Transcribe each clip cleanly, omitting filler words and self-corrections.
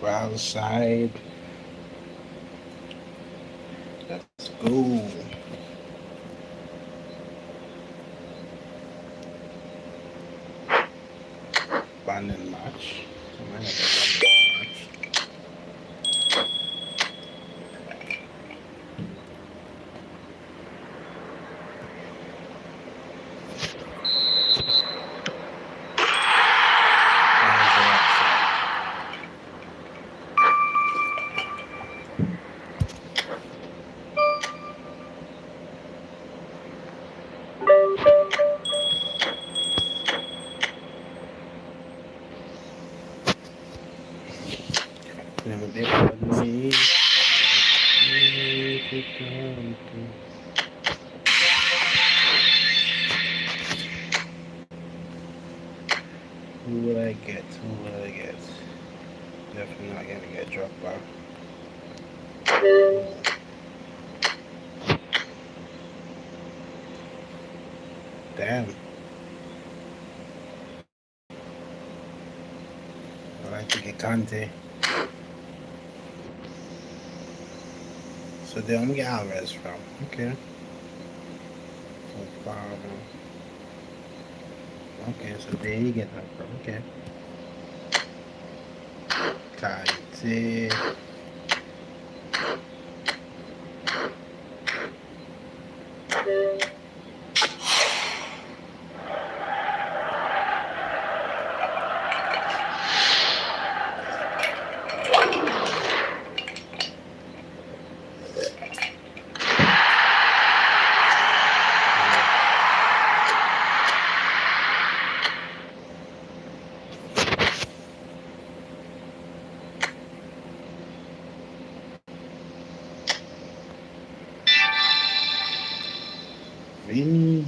outside. Let's go. Abandoned match. Who will I get? Definitely not gonna get dropped by. Damn. I like to get Conte. So then I'm gonna get Alvarez from. Okay. Okay, so there you get that from. Okay. Conte. Vini.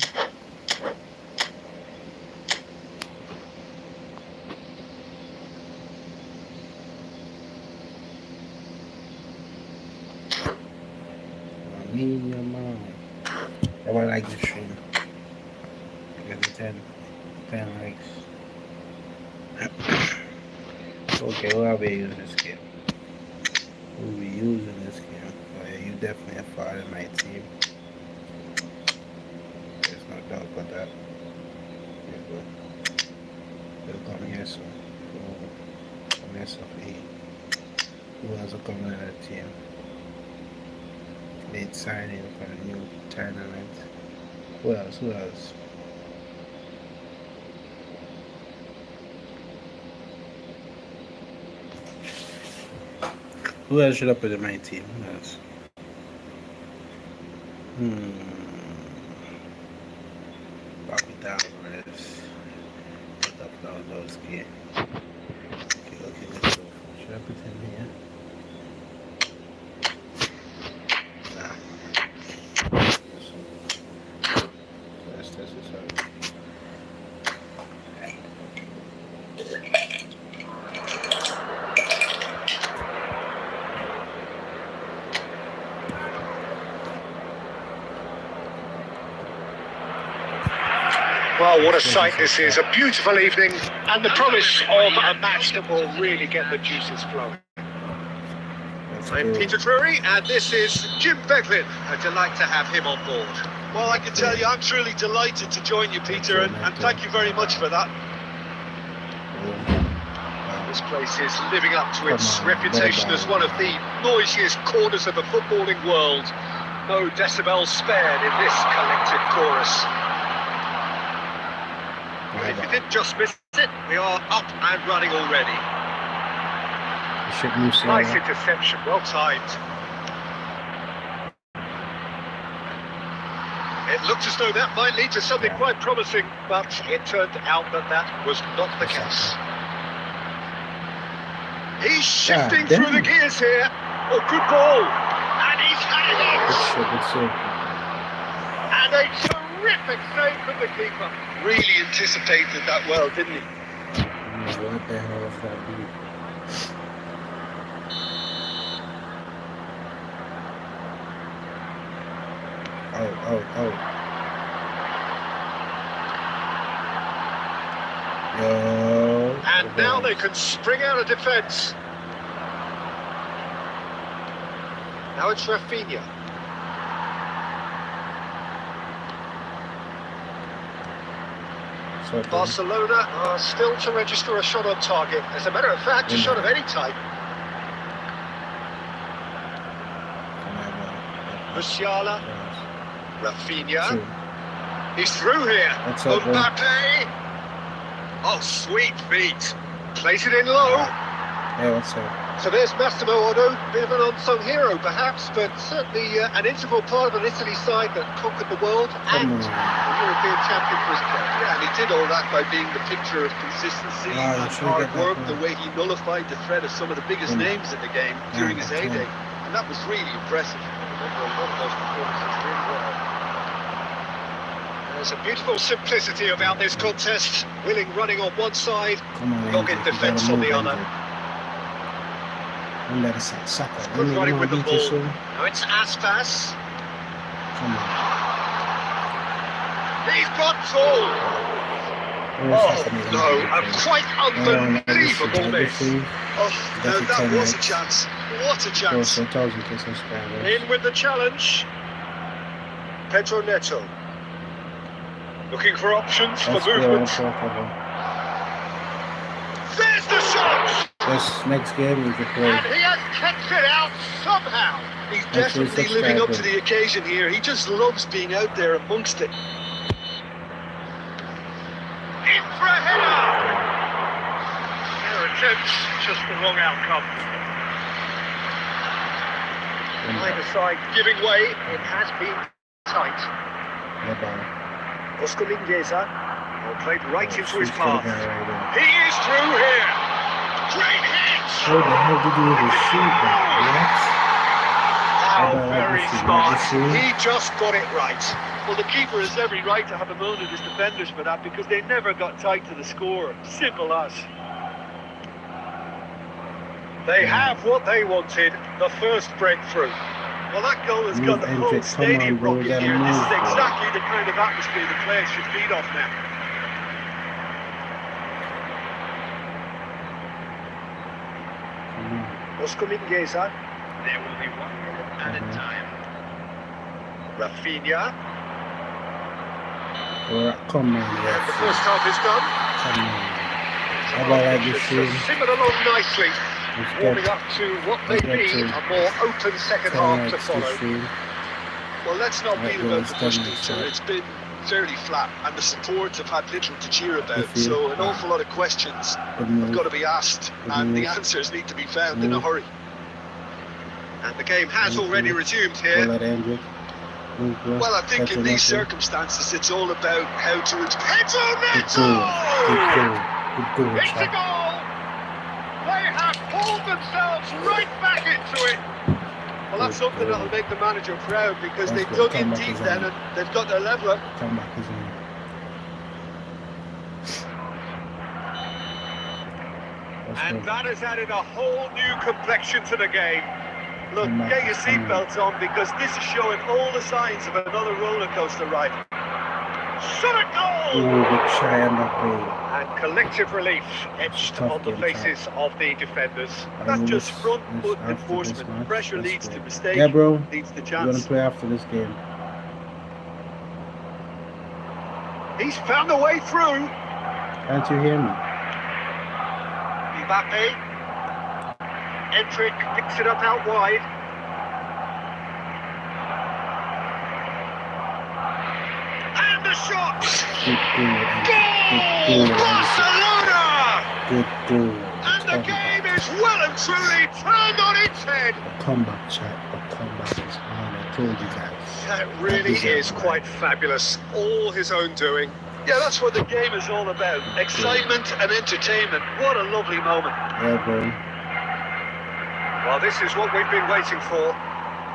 I would like the stream. Get the 10 likes. Okay, we'll be using this game. We'll be using this game. Oh, yeah, you definitely are part of my team. There's no doubt about that. Yeah, but they'll come here soon. Come here soon for you. Who else will come in that team? They'd sign in for a new tournament. Who else? Who else should I put in my team? Who else? Bobby Alvarez. Put up Lewandowski. Okay, let's go. Should I put him here? Nah. Let's test this out. Well, what a sight this is. A beautiful evening and the promise of a match that will really get the juices flowing. I'm Peter Drury and this is Jim Beglin. A delight to have him on board. Well, I can tell you I'm truly delighted to join you, Peter, and thank you very much for that. This place is living up to its reputation as one of the noisiest corners of the footballing world. No decibels spared in this collective chorus. If you didn't just miss it, we are up and running already. Nice interception, well timed. It looked as though that might lead to something quite promising, but it turned out that that was not the case. He's shifting through the gears here. Oh, good ball. And he's had it out. And a terrific save from the keeper. Really anticipated that well, didn't he? What the hell is that? Oh. Yo. And now they can spring out of defence. Now it's Rafinha. So Barcelona are still to register a shot on target. As a matter of fact, a shot of any type. Musiala. Rafinha. He's through here. Mbappe. Oh, sweet feet. Plays it in low. Hey, what's up? So there's Massimo Otto, bit of an unsung hero perhaps, but certainly an integral part of an Italy side that conquered the world and the European champion for his club. Yeah, and he did all that by being the picture of consistency and hard work, the way he nullified the threat of some of the biggest names in the game during his heyday. And that was really impressive. I remember a lot of those performances really well. There's a beautiful simplicity about this contest. Willing running on one side, dogged defence on the other. Good running with the ball. Now it's Aspas. He's got goal. Oh no, a quite unbelievable miss. Oh, no, that was a chance. What a chance. In with the challenge. Pedro Neto. Looking for options for movement. There's the shot! This next game we could play. And he has kept it out somehow. He's definitely living up to the occasion here. He just loves being out there amongst it. In for a header! Their attempts, just the wrong outcome. Either side giving way, it has been tight. Oscar Mingueza played right into his path. He is through here. Great hit! How the hell did you even shoot that? How very smart. He just got it right. Well, the keeper has every right to have a moan at his defenders for that because they never got tight to the score. Simple as. They have what they wanted, the first breakthrough. Well, that goal has got the whole stadium rocking here. This is exactly the kind of atmosphere the players should feed off now. Oscar Mingueza. There will be 1 minute added time. Rafinha. Come on, And the first half is done. Come on. How about this scene? Simmered along nicely. Warming up to what may be a more open second half to follow. Well, let's not beat about the bush, Peter. It's been fairly flat, and the supports have had little to cheer about. So an awful lot of questions have got to be asked, and the answers need to be found in a hurry. And the game has already resumed here. Well, I think in these circumstances, it's all about how to... Pedro Neto! It's a goal! They have pulled themselves right back into it. Well, that's something that'll make the manager proud because they dug in deep then and they've got their leveller. And that has added a whole new complexion to the game. Look, get your seatbelts on because this is showing all the signs of another roller coaster ride. Shot a goal! And collective relief etched on the faces of the defenders. That's just front foot enforcement. Pressure leads to mistake, leads to chance. We're going to play after this game. He's found a way through. Can't you hear me? Mbappe. Endrick picks it up out wide. And the shot! Goal! Barcelona! Good goal. And the game is well and truly turned on its head. The comeback, chat. The comeback is on. I told you guys. That really is quite fabulous. All his own doing. Yeah, that's what the game is all about. Excitement and entertainment. What a lovely moment. Yeah, bro. Well, this is what we've been waiting for.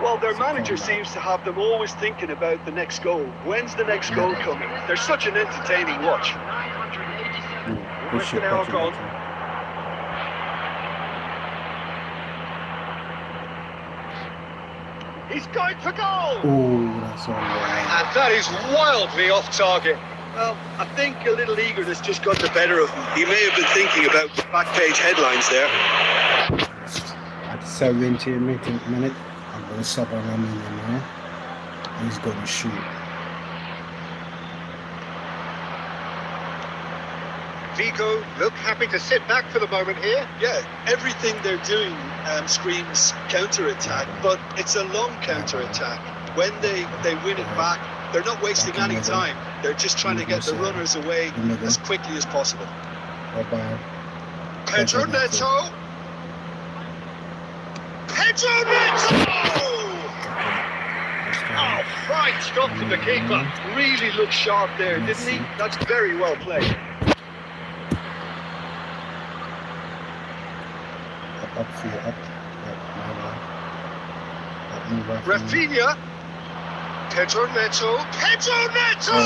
Well, their manager seems to have them always thinking about the next goal. When's the next goal coming? They're such an entertaining watch. With an hour gone. He's going for goal! Oh, that's all right. And that is wildly off target. Well, I think a little eagerness just got the better of him. He may have been thinking about the back page headlines there. At 70 minute, I'm But it's up on Lamine now. He's gonna shoot. Vigo look happy to sit back for the moment here. Yeah, everything they're doing screams counter-attack, but it's a long counter-attack. When they win it back, they're not wasting any time. They're just trying to get the runners away as quickly as possible. Pedro Neto! Pedro Neto! Oh, fine stop from the keeper. Really looked sharp there, didn't he? That's very well played. Upfield, up. Rafinha. Pedro Neto. Pedro Neto!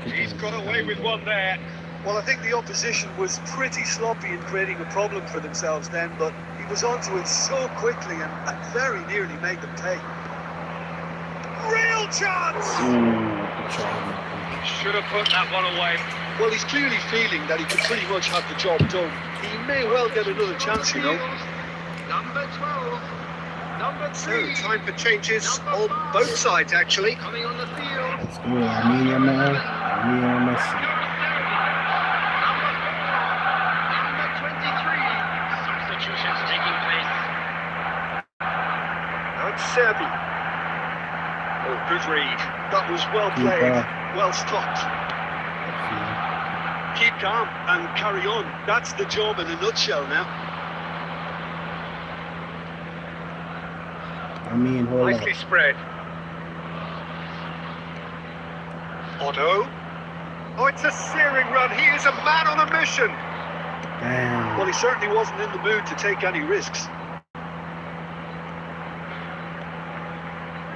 He's got away with one there. Well, I think the opposition was pretty sloppy in creating a problem for themselves then, but he was onto it so quickly and very nearly made them pay. Real chance! Should have put that one away. Well, he's clearly feeling that he could pretty much have the job done. He may well get another chance, you know. Number 12. Number 3. Time for changes on both sides, actually. Coming on the field. Let's go. Lamine now. Lamine Messi. Number 23. Substitutions taking place. And Serbi. Oh, good read. That was well played, well stopped. Keep calm and carry on. That's the job in a nutshell now. Hold nicely up. spread. Otto. Oh, it's a searing run. He is a man on a mission. Damn. Well, he certainly wasn't in the mood to take any risks.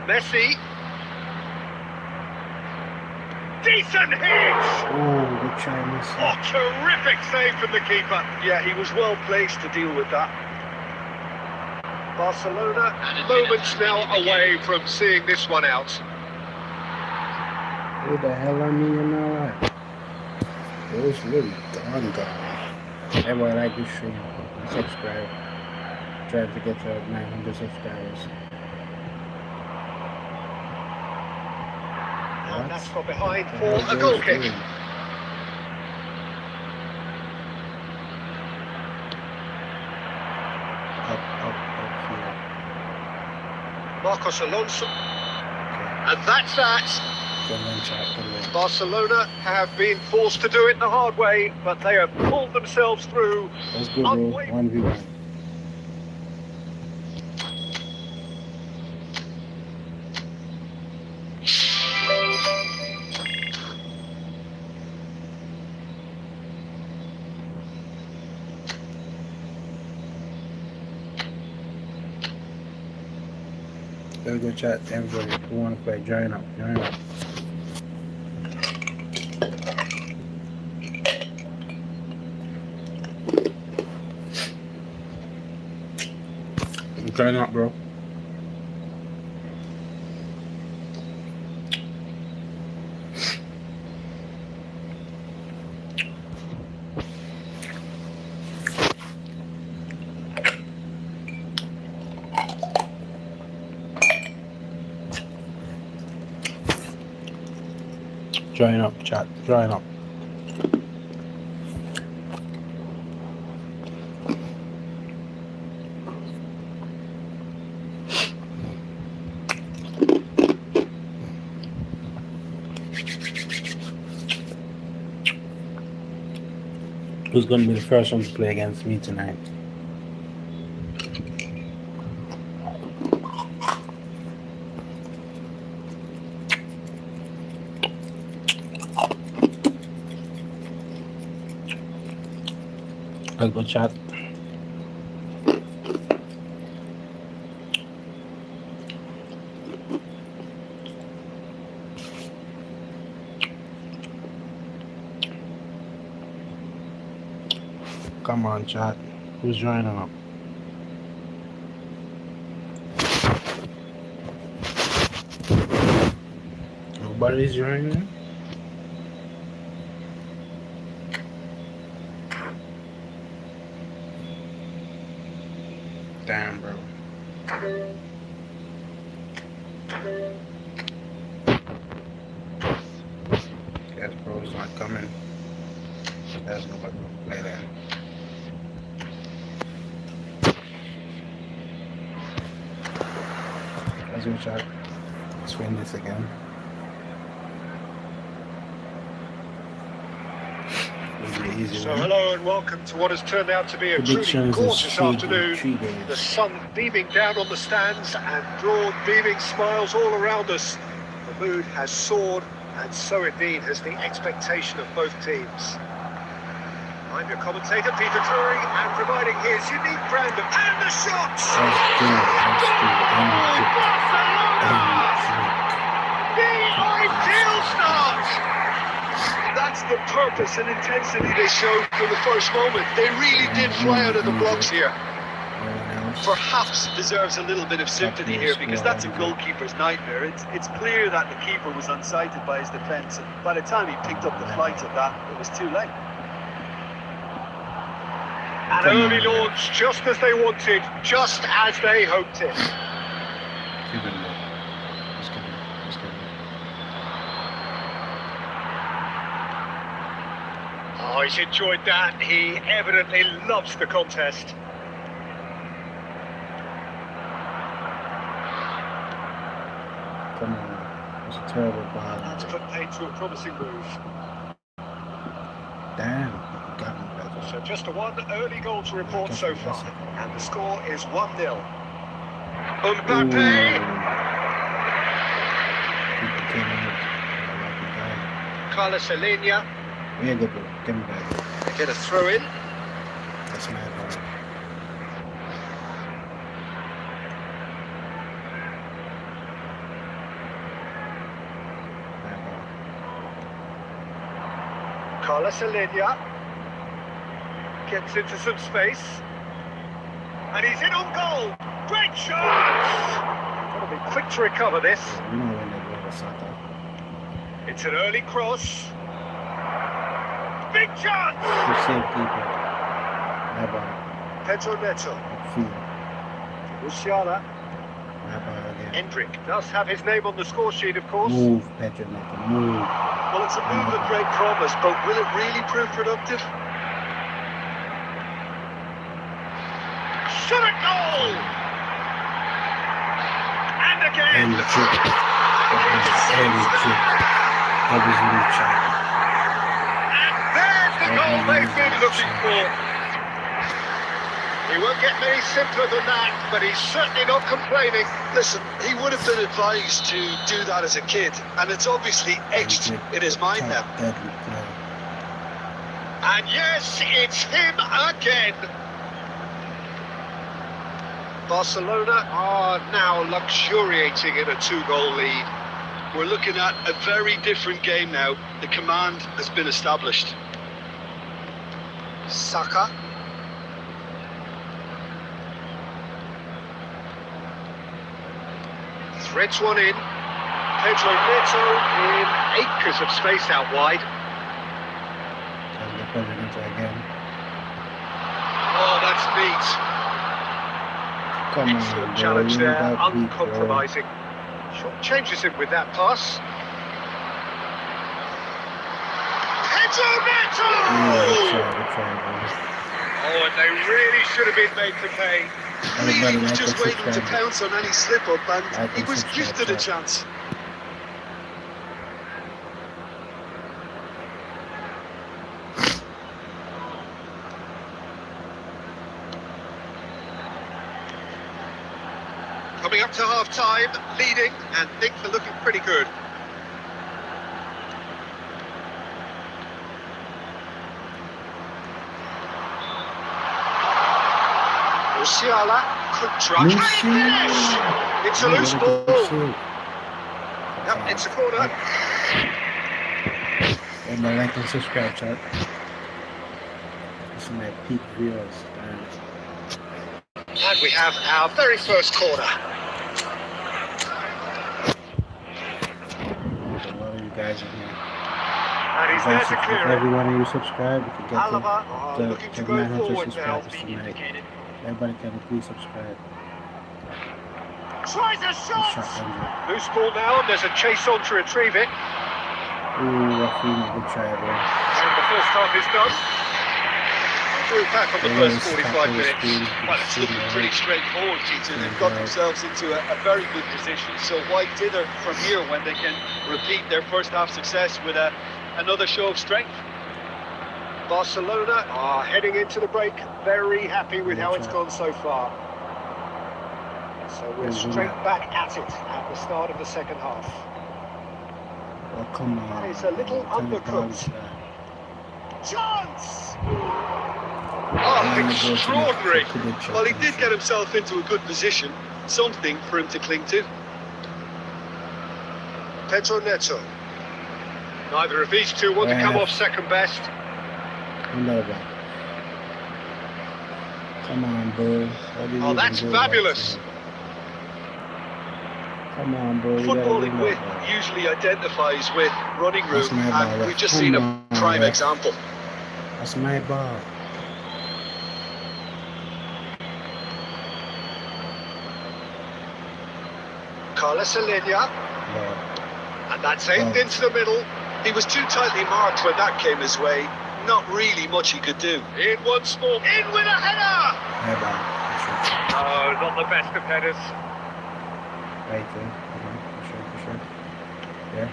Messi. Decent hit! Oh, good try, Messi. Oh, terrific save from the keeper. Yeah, he was well placed to deal with that. Barcelona moments now away from seeing this one out. Who the hell are me in my life? It was really gone. Everyone like this stream. Subscribe. Trying to get to 900 subscribers. And that's from behind for a goal kick. Up here. Marcos Alonso. And that's that. Barcelona have been forced to do it the hard way, but they have pulled themselves through. That's good, bro. 1v1. Very good chat, everybody. Who want to play? Join up. Join up. Join up, bro. Join up, chat. Join up. Who's going to be the first one to play against me tonight? Let's go chat. Come on, chat. Who's joining up? Nobody's joining? Damn, bro. Guess bro's not coming. There's nobody to play that. Let's go try. Let's win this again. So hello and welcome to what has turned out to be a truly gorgeous afternoon. The sun beaming down on the stands and broad beaming smiles all around us. The mood has soared, and so indeed has the expectation of both teams. I'm your commentator, Peter Drury, and providing his unique brand of... And the shots! The ideal start! That's the purpose and intensity they showed from the first moment. They really did fly out of the blocks here. Perhaps deserves a little bit of sympathy here, because that's a goalkeeper's nightmare. It's clear that the keeper was unsighted by his defence, and by the time he picked up the flight of that, it was too late. An early launch, just as they wanted, just as they hoped it. Oh, he's enjoyed that. He evidently loves the contest. Come on. It's a terrible ball. That's put paid to a promising move. Damn. Got me. So just a one early goal to report so far. And the score is 1-0. Mbappe! Carlos Alenia. Yeah, good ball. Give me that. They get a throw in. That's mad ball. Carlos Alenia gets into some space, and he's in on goal. Great chance! Got to be quick to recover this. It's an early cross. Big chance! Pedro Neto. Musiala. Hendrick does have his name on the score sheet, of course. Move, Pedro Neto, move. Well, it's a move of great promise, but will it really prove productive? Shot at goal! And again! And the trick. That was really trick. And there's the goal they've been looking for. He won't get any simpler than that, but he's certainly not complaining. Listen, he would have been advised to do that as a kid, and it's obviously etched in his mind now. And yes, it's him again. Barcelona are now luxuriating in a 2-goal lead. We're looking at a very different game now. The command has been established. Saka. Threads one in. Pedro Neto in acres of space out wide. Oh, that's neat. Excellent challenge there, uncompromising. Short changes him with that pass. Pedro Neto! Oh, and they really should have been made to pay. Really was just waiting to pounce on any slip-up, and he was gifted a chance. Coming up to half-time, leading, and things are looking pretty good. Musiala could try. It's a loose ball. Yep, it's a corner. And like and subscribe, chat. Listen to that peak viewers. And we have our very first corner. A lot of you guys in here. And he's there to clear it. Every one of you subscribe. If you get Alaba looking to go forward now. Everybody can please subscribe. tries a shot! Loose ball now, and there's a chase on to retrieve it. Ooh, Rafinha, good try, bro. And the first half is done. Through back on the first 45 minutes. Well, it's looking pretty straightforward, Peter. They've got themselves into a very good position. So why dither from here when they can repeat their first half success with another show of strength? Barcelona are heading into the break, very happy with how it's gone so far. So we're straight back at it at the start of the second half. Oh, come on. It's a little undercooked. Chance! Oh, extraordinary. Well, he did get himself into a good position. Something for him to cling to. Pedro Neto. Neither of these two want to come off second best. Come on, bro. Oh, that's fabulous. Come on, bro. Footballing width usually identifies with running room, and we've just seen a prime example. That's my ball. Carlos Alenia. And that's aimed into the middle. He was too tightly marked when that came his way. Not really much he could do. In once more. In with a header! Oh, not the best of headers. Right there. For sure. Yeah.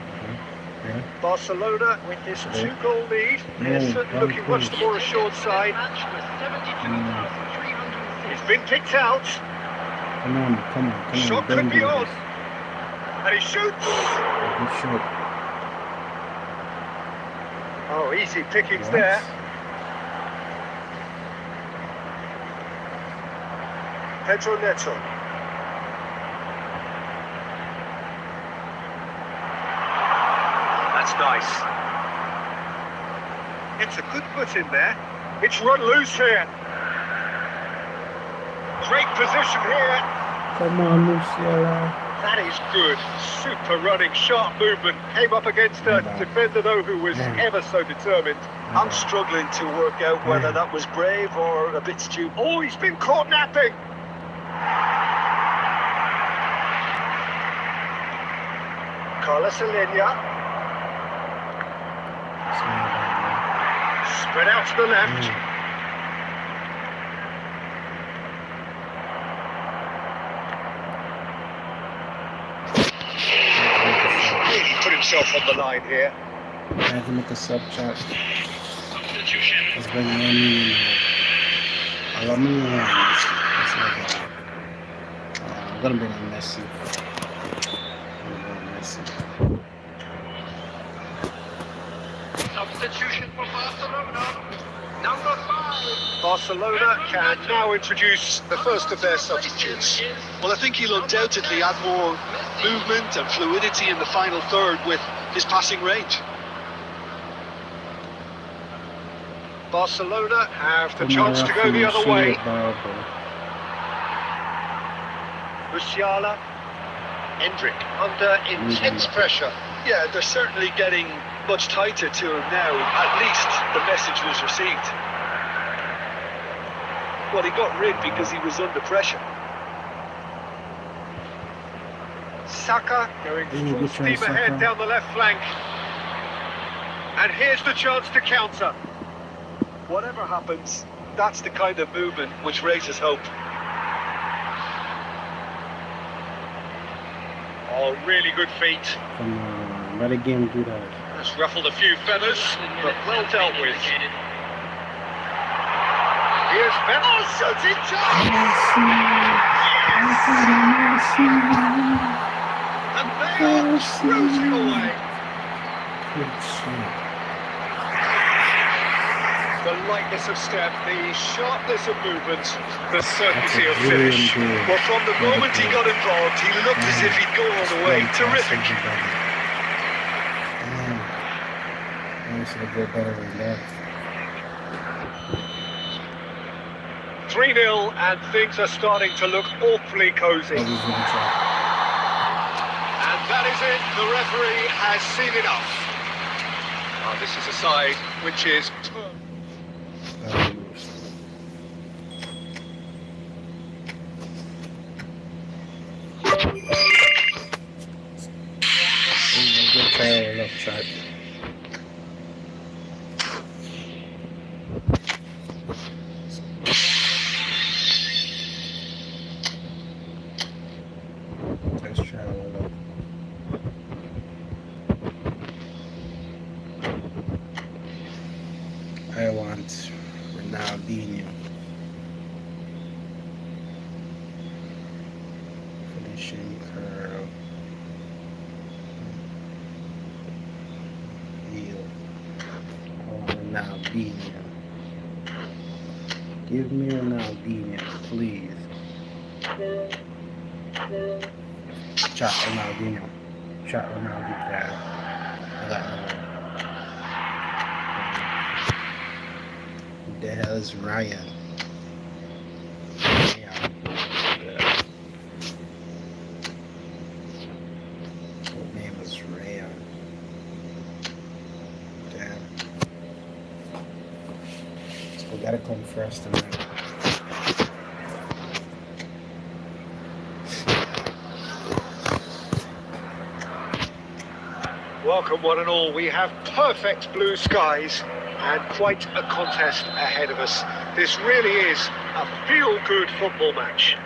Barcelona with this 2-goal lead. They're certainly looking much the more assured side. It's been kicked out. Come on. Shot could be on. And he shoots. Good shot. Oh, easy pickings there. Pedro Neto. That's nice. It's a good foot in there. It's run loose here. Great position here. Come on, Luciala. That is good. Super running, sharp movement. Came up against a defender, though, who was ever so determined. I'm struggling to work out whether that was brave or a bit stupid. Oh, he's been caught napping. Carlos Alenia. Spread out to the left. Put himself on the line here. I have to make a sub chat. Let's bring Rami in. I'm gonna bring on Messi. Substitution for Barcelona. Number 5. Barcelona can now introduce the first of their substitutes. Well, I think he'll undoubtedly add more movement and fluidity in the final third with his passing range. Barcelona have the chance to go the other way. Musiala. Endrick under intense pressure. Yeah, they're certainly getting much tighter to him now. At least the message was received. Well, he got rid because he was under pressure. Saka going full steam ahead down the left flank. And here's the chance to counter. Whatever happens, that's the kind of movement which raises hope. Oh, really good feet. Come on, let a game do that. Has ruffled a few feathers, but well dealt with. Here's Bell, shooting chance! And they are cruising away. The lightness of step, the sharpness of movement, the certainty of finish. Well, from the moment he got involved, he looked as if he'd go all the way. Terrific. I should go better than that. 3-0, and things are starting to look awfully cosy. And that is it. The referee has seen enough. Oh, this is a side which is... Tough shot. Let's try one up. I want Ronaldinho. Finishing curl. Heel. Oh, Ronaldinho. Give me Ronaldinho, please. Shot Ronaldinho. Shot Ronaldinho. I got no one. Who the hell is Ryan? Ryan. His name is Ryan. Damn. We gotta come first tonight. Welcome one and all. We have perfect blue skies and quite a contest ahead of us. This really is a feel-good football match.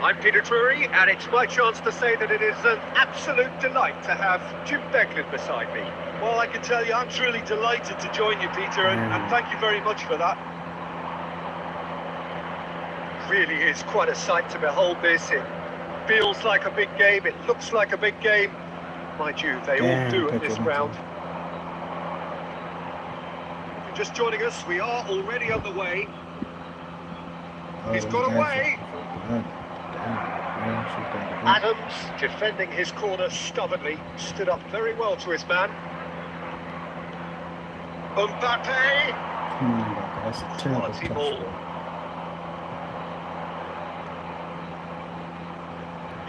I'm Peter Drury, and it's my chance to say that it is an absolute delight to have Jim Beglin beside me. Well, I can tell you, I'm truly delighted to join you, Peter, and thank you very much for that. Really is quite a sight to behold this. It feels like a big game, it looks like a big game. Mind you, they all do at this round. If you're just joining us, we are already on the way. He's got away. Adams, defending his corner stubbornly, stood up very well to his man. Mbappe. That's a terrible Quality touch. ball.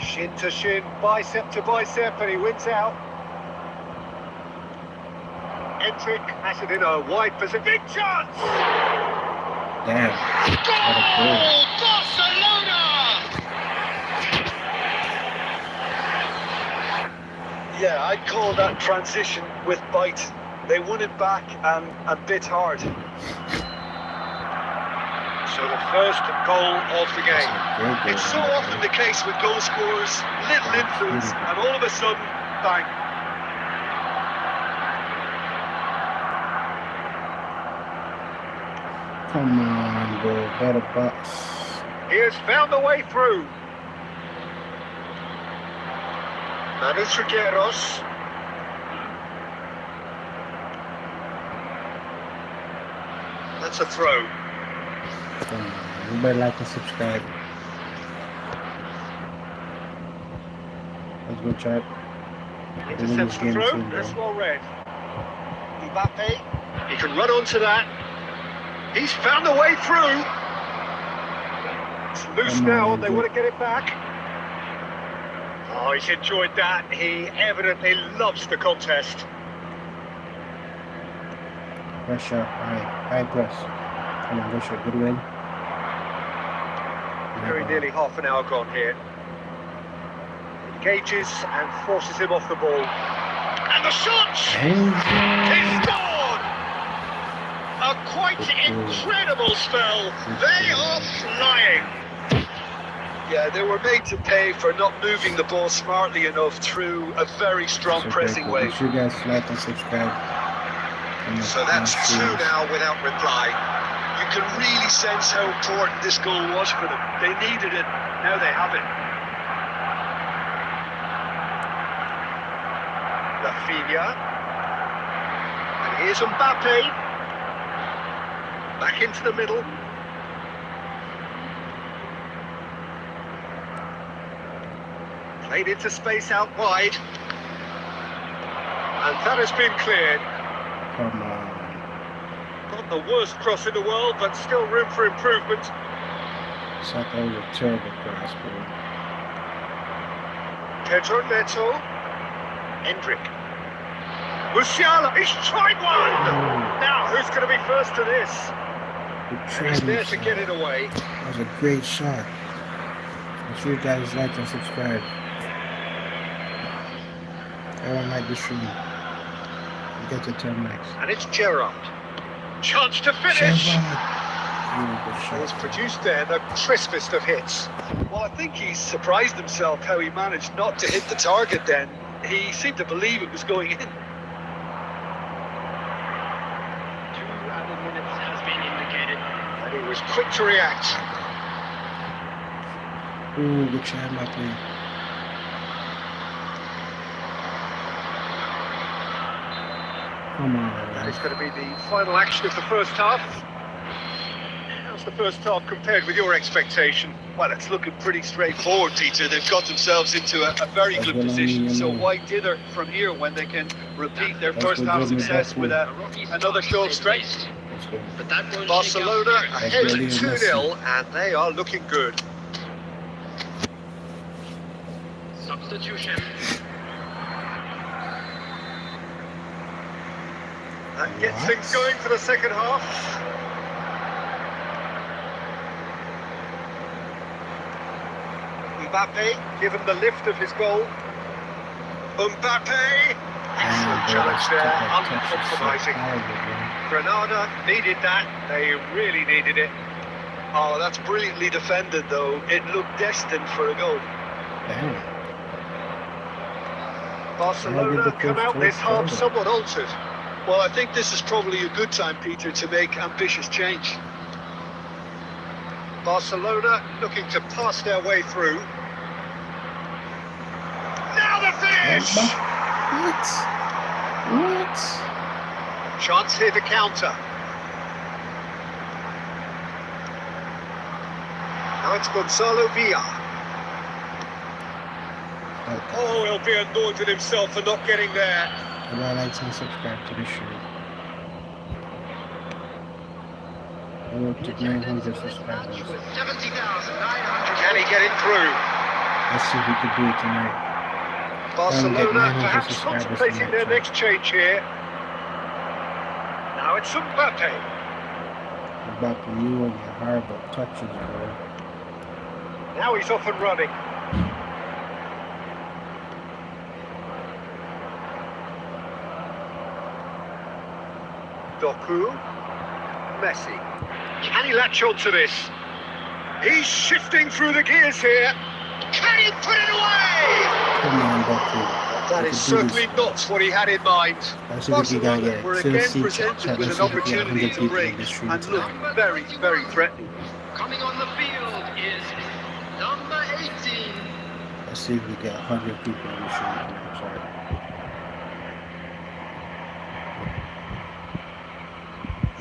Shin to shin, bicep to bicep, and he wins out. Endrick has it in a wide position. Big chance! Damn. Goal! Barcelona! Yeah, I'd call that transition with bite. They won it back and a bit hard. So the first goal of the game. It's so often the case with goal scorers, little influence, and all of a sudden, bang. Come on, bro. Better box. He has found a way through. Manu Trigueros. That's a throw. Come on. You better like and subscribe. Let's go, chat. Intercepts the throw. That's well read. Mbappe. He can run onto that. He's found a way through. It's loose now, and they want to get it back. Oh, he's enjoyed that. He evidently loves the contest. Pressure. High press. Come on, Russia. Good win. Very nearly half an hour gone here. Engages and forces him off the ball. And the shot! He scored! A quite incredible spell. They are flying. Yeah, they were made to pay for not moving the ball smartly enough through a very strong pressing wave. Make sure you guys like and subscribe. So that's two now without reply. You can really sense how important this goal was for them. They needed it, now they have it. Rafinha. And here's Mbappe. Back into the middle. Played into space out wide. And that has been cleared. Come on. Not the worst cross in the world, but still room for improvement. Saka was a terrible cross, bro. Pedro Neto. Endrick. Musiala, he's tried one! Now, who's going to be first to this? He's there to get it away. That was a great shot. Make sure you guys like and subscribe. I don't like the stream. You get to turn next. And it's Gerrard. Chance to finish. He's produced there the crispest of hits. Well, I think he surprised himself how he managed not to hit the target then. He seemed to believe it was going in. 2 added minutes has been indicated. And he was quick to react. Ooh, good shot, my play. Come on, And it's going to be the final action of the first half. How's the first half compared with your expectation? Well, it's looking pretty straightforward, Peter. They've got themselves into a very good position. So why dither from here when they can repeat their first half success with another goal straight? But that won't Barcelona ahead really 2-0, and they are looking good. substitution. That gets things going for the second half. Mbappe given the lift of his goal. Mbappe! Excellent challenge there, uncompromising. Granada needed that, they really needed it. Oh, that's brilliantly defended, though. It looked destined for a goal. Damn. Barcelona come out this half somewhat altered. Well, I think this is probably a good time, Peter, to make ambitious change. Barcelona looking to pass their way through. Now the finish! What? Chance here to counter. Now it's Gonzalo Villa. Oh, he'll be annoyed with himself for not getting there. If I like and subscribe to the show. We're up to 900 subscribers. 70,900. Can he get it through? Let's see if we can do it tonight. Barcelona perhaps contemplating their next change here. Now it's Mbappe. Mbappe, you and your horrible touches, bro. Now he's off and running. Doku, Messi. Can he latch on to this? He's shifting through the gears here. Can he put it away? Come on, Mbappe. That is certainly not what he had in mind. Barcelona were again presented with an opportunity to break and look very, very threatening. Coming on the field is number 18. Let's see if we get 100 people on the stream. Sorry.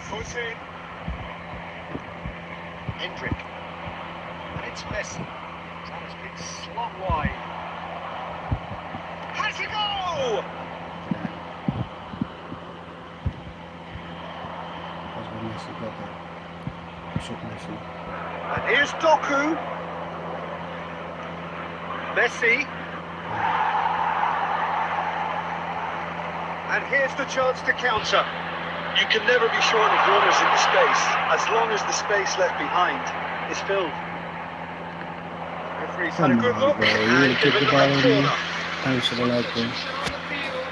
Foot in. Hendrick. And it's Messi. That has been slung wide. Has a goal! That's when Messi got that. Shoot Messi. And here's Doku. Messi. And here's the chance to counter. You can never be short of runners in the space, as long as the space left behind is filled. Referee's had a Come good on, look bro. You and really kick given the them ball a in me. corner. Thanks for the like, bro. On the field,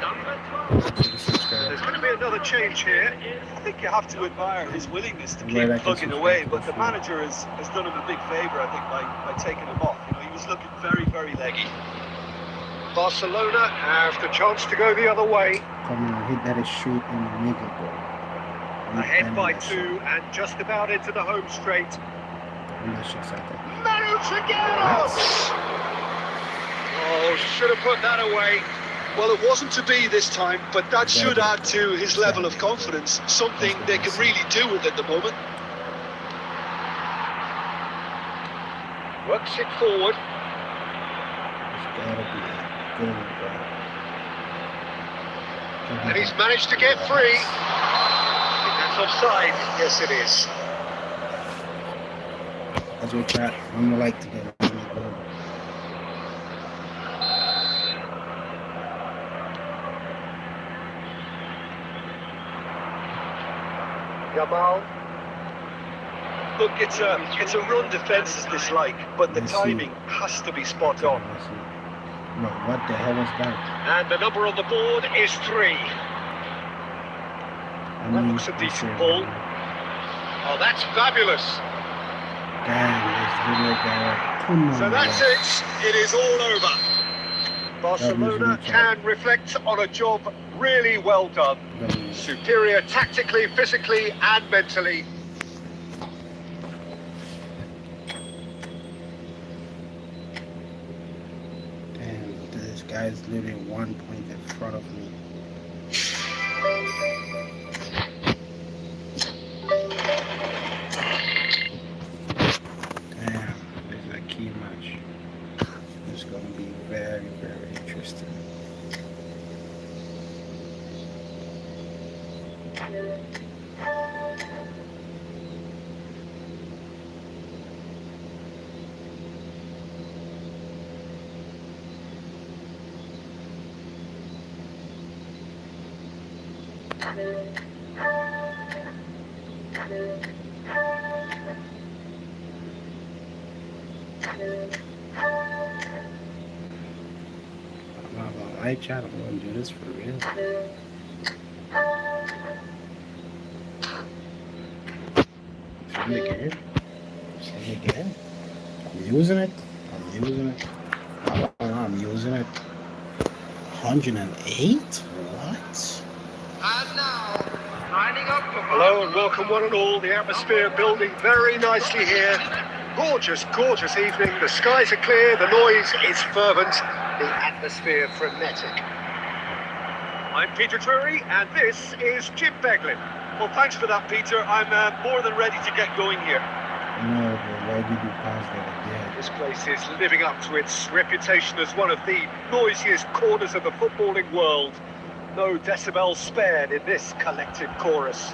number 12. There's going to be another change here. I think you have to admire his willingness to Right, keep I can plugging subscribe away, to but the the show. manager has done him a big favour, I think, by taking him off. You know, he was looking very, very leggy. Barcelona have the chance to go the other way. Come on, hit that is shoot in the middle, bro. Ahead by 2 and just about into the home straight. Manu Trigueros! Oh, should have put that away. Well, it wasn't to be this time, but that should add to his level of confidence, something they can really do with at the moment. Works it forward. And he's managed to get free. I think that's offside. Yes, it is. That's what chat. I'm gonna like to get it. Yamal. Look, it's a run defence is dislike, but the timing has to be spot on. No, what the hell was that? And the number on the board is 3. That looks a decent ball. Oh, that's fabulous. Damn, this video guy. Come on. So that's it. It is all over. Barcelona can reflect on a job really well done. Superior tactically, physically and mentally. Damn, this guy's literally 1 point in front of me. Damn, this is a key match. It's going to be very, very interesting. I chat, I'm going to do this for real. See it again. See it again. I'm using it. I'm using it. I'm using it. 108? What? And now, lining up for... Hello and welcome one and all. The atmosphere building very nicely here. Gorgeous, gorgeous evening. The skies are clear. The noise is fervent. The atmosphere frenetic. I'm Peter Drury and this is Jim Beglin. Well, thanks for that, Peter. I'm more than ready to get going here. No, but why did you pause that again? This place is living up to its reputation as one of the noisiest corners of the footballing world. No decibels spared in this collective chorus.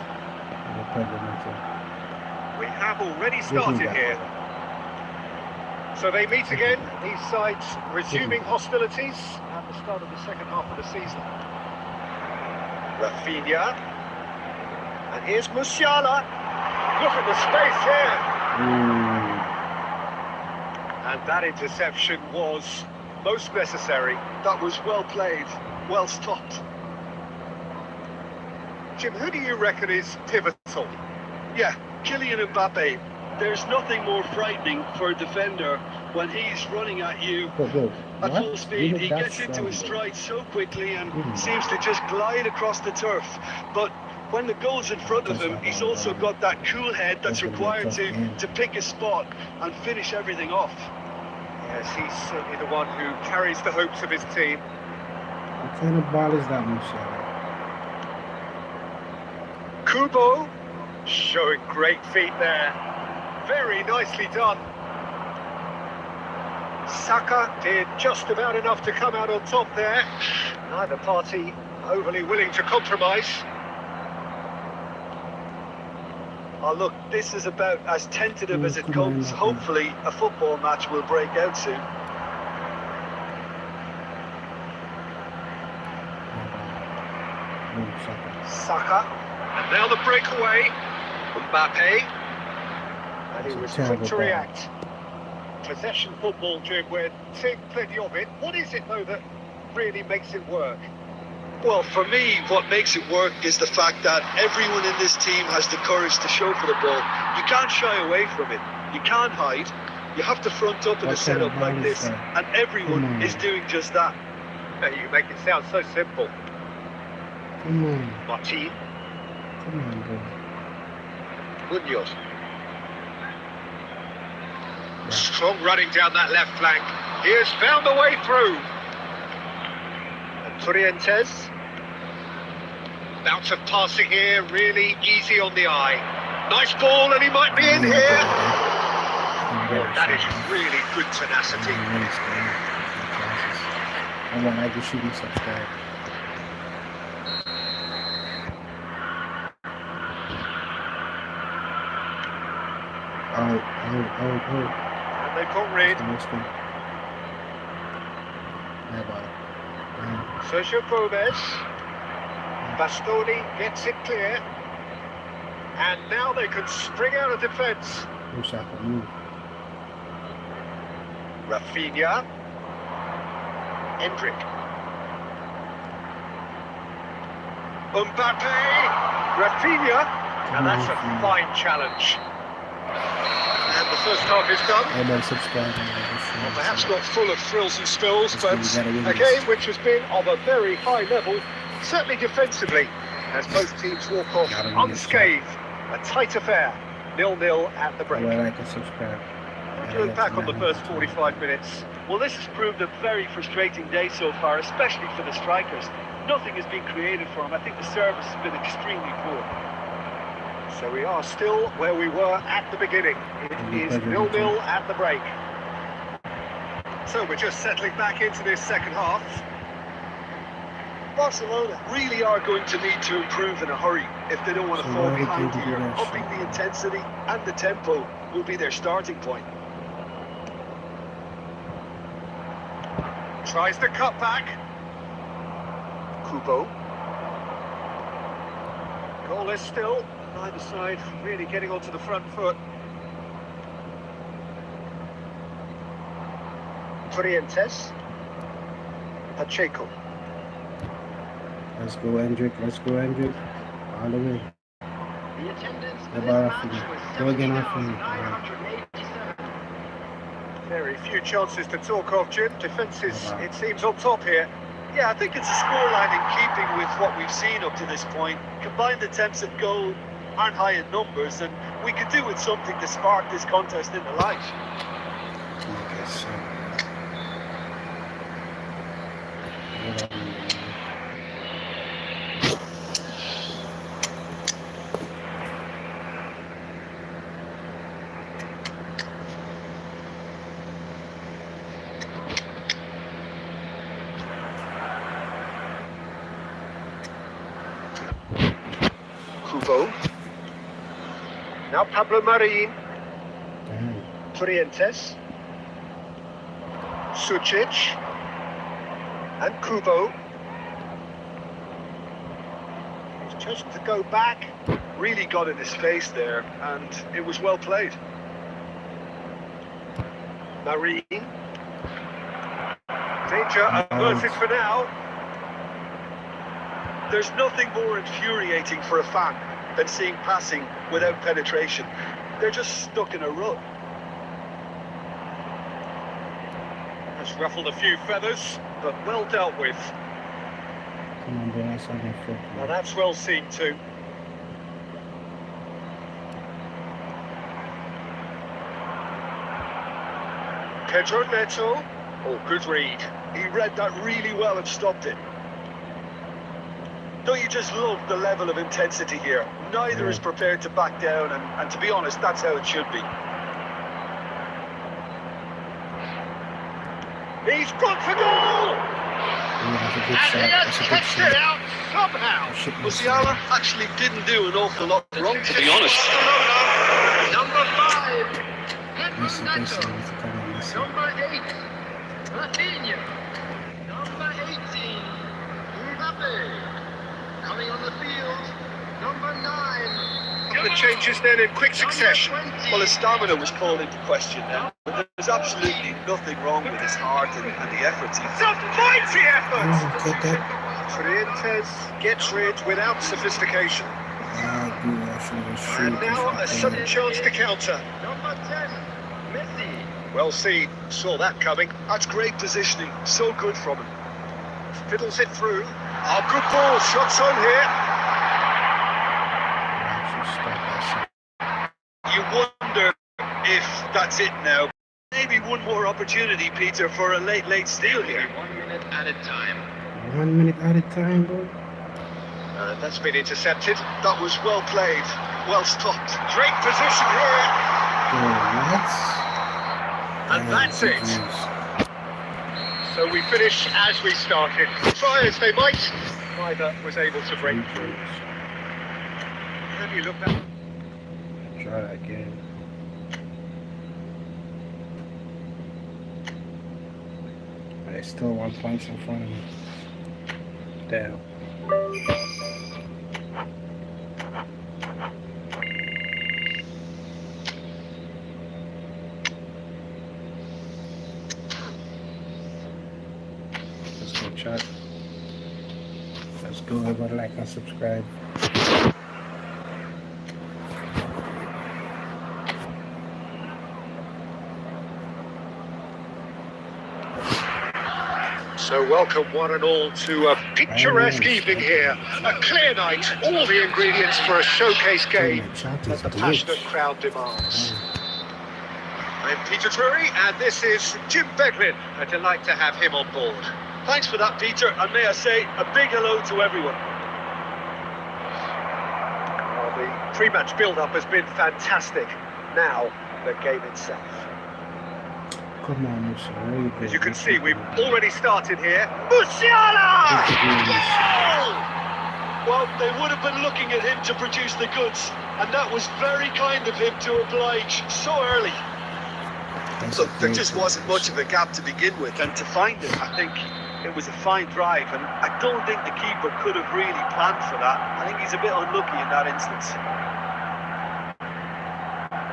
We have already started here. So they meet again, these sides resuming hostilities at the start of the second half of the season. Rafinha. And here's Musiala. Look at the space here. And that interception was most necessary. That was well played, well stopped. Jim, who do you reckon is pivotal? Yeah, Kylian Mbappe. There's nothing more frightening for a defender when he's running at you at full speed. He gets into his stride so quickly and seems to just glide across the turf. But when the goal's in front of him, he's also got that cool head that's required to pick a spot and finish everything off. Yes, he's certainly the one who carries the hopes of his team. What kind of ball is that, Musiala? Kubo showing great feet there. Very nicely done. Saka did just about enough to come out on top there. Neither party overly willing to compromise. Oh, look, this is about as tentative as it comes. Hopefully, a football match will break out soon. Saka. And now the breakaway. Mbappe. And he was quick to react. Possession football, Jim, we're seeing plenty of it. What is it, though, that really makes it work? Well, for me, what makes it work is the fact that everyone in this team has the courage to show for the ball. You can't shy away from it. You can't hide. You have to front up in a setup like this, and everyone is doing just that. You make it sound so simple. Come on. Martin. Come on, bro. Munoz. Strong running down that left flank. He has found a way through. And Torrentes. Bounce of passing here, really easy on the eye. Nice ball, and he might be in here. Oh, that is really good tenacity. I want to shoot and subscribe. Oh. And they've got rid. Sergio Gomez. Bastoni gets it clear. And now they can spring out of defence. Rafinha. Hendrick. Mbappe. Rafinha. And that's a fine challenge. And the first half is done. Well, perhaps not full of thrills and spills, but a game which has been of a very high level, certainly defensively, as both teams walk off unscathed. A tight affair, 0-0 at the break. How do you look back on the first 45 minutes? Well, this has proved a very frustrating day so far, especially for the strikers. Nothing has been created for them. I think the service has been extremely poor. So we are still where we were at the beginning. It is 0-0 at the break. So we're just settling back into this second half. Barcelona really are going to need to improve in a hurry if they don't want to fall behind here. Upping the intensity and the tempo will be their starting point. Tries the cut back. Kubo. Goalless still. Neither side really getting onto the front foot. Trientes. Pacheco. Let's go, Hendrick. Let's go, Hendrick. All the way. The attendance The this bar match for me. was Go again after me. 7,987. Very few chances to talk of, Jim. Defence is, it seems, on top here. Yeah, I think it's a scoreline in keeping with what we've seen up to this point. Combined attempts at goal aren't high in numbers, and we could do with something to spark this contest into life. Kubo. Now Pablo Marin. Trientes. Sucic. And Kubo. He's chosen to go back. Really got in his face there, and it was well played. Marin. Danger averted for now. There's nothing more infuriating for a fan than seeing passing without penetration. They're just stuck in a rut. Has ruffled a few feathers, but well dealt with. Come on, boy, that's on your foot. Now that's well seen too. Pedro Neto. Oh, good read. He read that really well and stopped it. Don't you just love the level of intensity here? Neither is prepared to back down, and to be honest, that's how it should be. He's gone for goal! That's a good And shot. he has That's a good kept it shot. out somehow. Musiala actually didn't do an awful lot wrong, to be honest. Barcelona, number 5, Pedro Messi, Neto. come on, Messi. Number 8, Rafinha. Number 18, Mbappe. Coming on the field, number 9. The changes then in quick succession. Well, his stamina was called into question now, but there's absolutely nothing wrong with his heart and the efforts he's Some mighty effort! Oh, get that. Trientes gets rid without sophistication. Dude, I should have And shoot. now a sudden chance to counter. Number 10, Messi. Well seen, saw that coming. That's great positioning, so good from him. Fiddles it through. Oh, good ball, shots on here. You wonder if that's it now. Maybe one more opportunity, Peter, for a late steal here. 1 minute at a time. 1 minute at a time, bro. That's been intercepted. That was well played, well stopped. Great position here. What? And that's it. So we finish as we started. Try as they might, neither was able to break through. Have you looked at? Try again. There's still 1 point in front of me. Damn. shot. Let's go. Everyone like and subscribe. So welcome one and all to a picturesque evening here. A clear night, all the ingredients for a showcase game that the passionate crowd demands. I'm Peter Drury and this is Jim Beglin. A delight to have him on board. Thanks for that, Peter, and may I say a big hello to everyone. Well, the pre-match build-up has been fantastic. Now, the game itself. Come on, Musiala. As you can see, we've already started here. Musiala! Goal! Well, they would have been looking at him to produce the goods, and that was very kind of him to oblige so early. Look, there just wasn't much of a gap to begin with, and to find it, I think it was a fine drive, and I don't think the keeper could have really planned for that. I think he's a bit unlucky in that instance.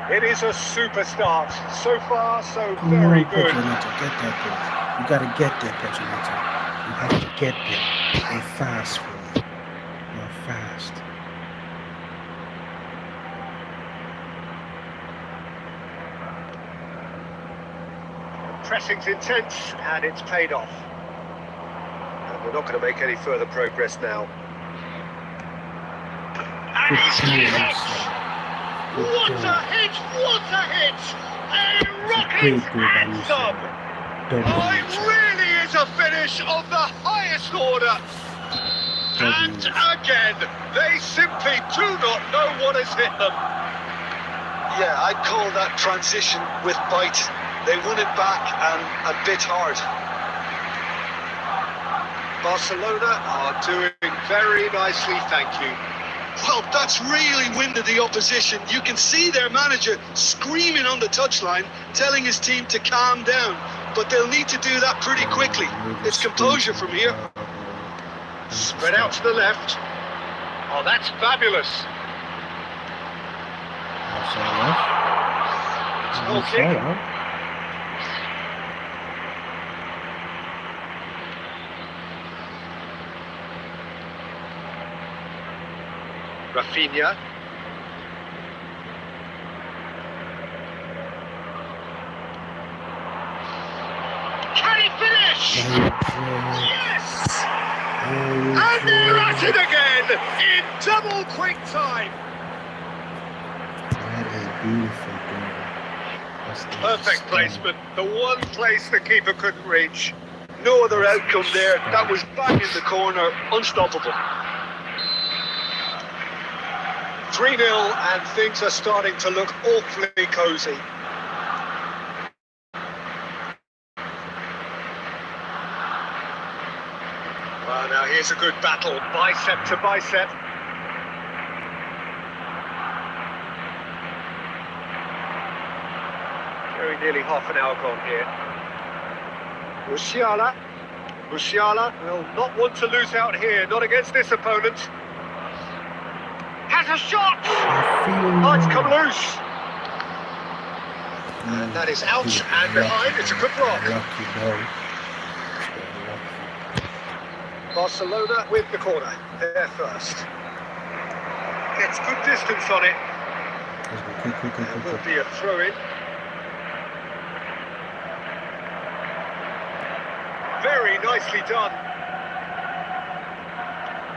It is a super start. So far, so very good. Get that goal. You gotta get there, Petronetta. You have to get there. You're fast, bro. You're fast. Pressing's intense, and it's paid off. And we're not going to make any further progress now. And he's hit! What a hit! What a hit! A rocket anthem! Oh, it really is a finish of the highest order. And again, they simply do not know what has hit them. Yeah, I'd call that transition with bite. They won it back and a bit hard. Barcelona are doing very nicely, thank you. Well, that's really winded the opposition. You can see their manager screaming on the touchline, telling his team to calm down. But they'll need to do that pretty quickly. It's composure from here. Spread out to the left. Oh, that's fabulous. It's an goal kick. Rafinha. Can he finish? Yes! And they're at it again in double quick time. That is beautiful, girl. Perfect placement. The one place the keeper couldn't reach. No other outcome there. That was bang in the corner. Unstoppable. 3-0 and things are starting to look awfully cosy. Well, now here's a good battle, bicep to bicep. Very nearly half an hour gone here. Musiala will not want to lose out here, not against this opponent. Has a shot! Oh, it's come loose. And that is out and behind. It's a good block. Barcelona with the corner. There first. Gets good distance on it. There will be a throw-in. Very nicely done.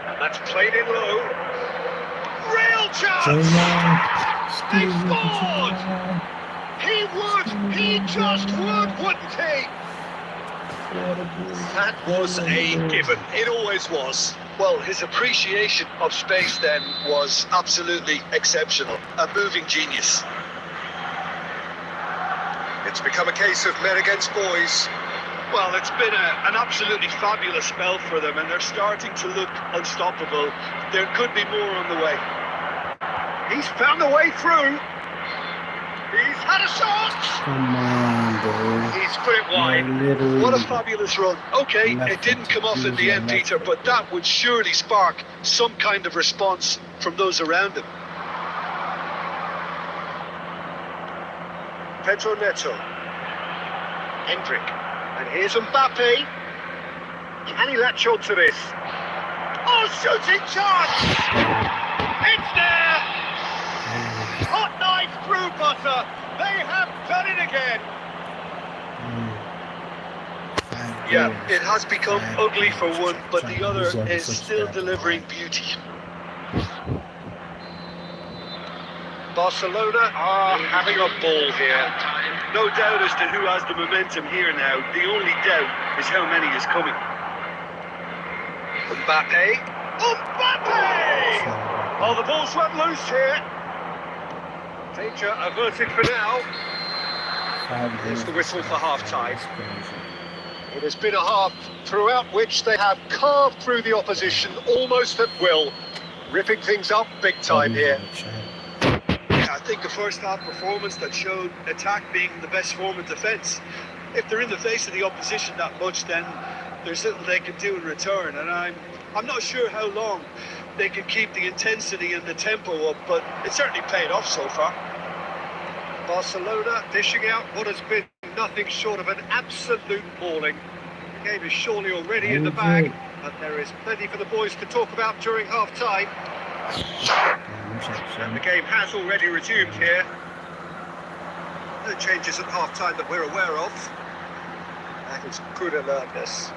And that's played in low. Real chance! They scored! He just would, wouldn't he? That was a given. It always was. Well, his appreciation of space then was absolutely exceptional. A moving genius. It's become a case of men against boys. Well, it's been an absolutely fabulous spell for them, and they're starting to look unstoppable. There could be more on the way. He's found the way through. He's had a shot. Come on, bro. He's put it wide. What a fabulous run. Okay, it didn't come off in the end, Peter, but that would surely spark some kind of response from those around him. Pedro Neto. Hendrick. And here's Mbappe. Can he latch on to this? Oh, shooting chance! It's there! Hot knife through butter. They have done it again. Yeah, it has become ugly for one, but the other is still delivering beauty. Barcelona are having a ball here. No doubt as to who has the momentum here now. The only doubt is how many is coming. Mbappe. Oh, the ball's run loose here. Danger averted for now. Here's the whistle for half-time. It has been a half throughout which they have carved through the opposition almost at will, ripping things up big time here. Yeah, I think a first-half performance that showed attack being the best form of defence. If they're in the face of the opposition that much, then there's little they can do in return, and I'm not sure how long they can keep the intensity and the tempo up, but it certainly paid off so far. Barcelona dishing out what has been nothing short of an absolute mauling. The game is surely already in the bag, and there is plenty for the boys to talk about during half-time. And the game has already resumed here. No changes at half-time that we're aware of. That is good alertness.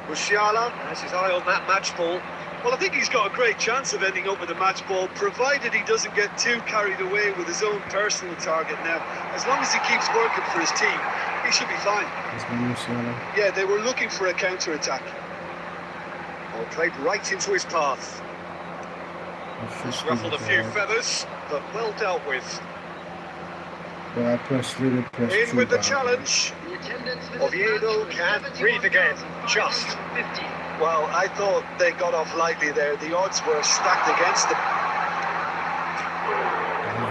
Musiala has his eye on that match ball. Well, I think he's got a great chance of ending up with a match ball, provided he doesn't get too carried away with his own personal target now. As long as he keeps working for his team, he should be fine. Yeah, they were looking for a counter-attack. Well, played right into his path. He's ruffled a few feathers, but well dealt with. In with the challenge. Oviedo can breathe again, just. Well, I thought they got off lightly there. The odds were stacked against them.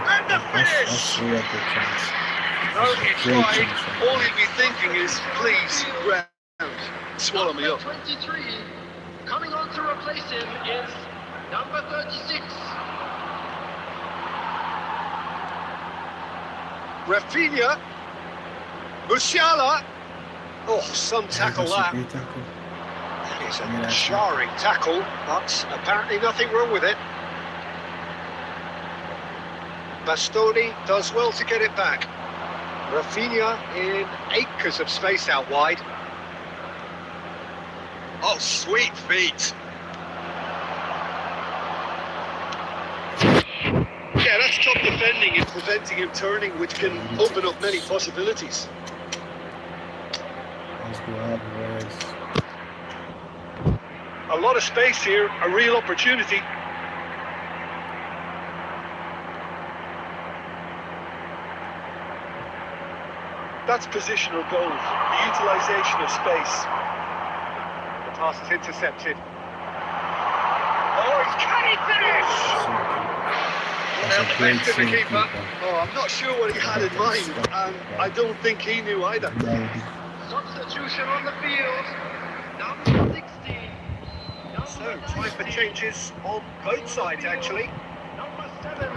And the finish! No, it's wide. All he'd be thinking is, please, ground, swallow me up. 23, coming on to replace him is number 36. Rafinha. Musiala. Oh, some tackle that. It's a jarring tackle, but apparently nothing wrong with it. Bastoni does well to get it back. Rafinha in acres of space out wide. Oh, sweet feet. Yeah, that's top defending and preventing him turning, which can open up many possibilities. A lot of space here, a real opportunity. That's positional goal, the utilisation of space. The pass is intercepted. Oh, can he finish? Well, defence in the keeper. Oh, I'm not sure what he had in mind, and I don't think he knew either. Substitution on the field, number 16. So, time for changes on both sides, actually. Number 7,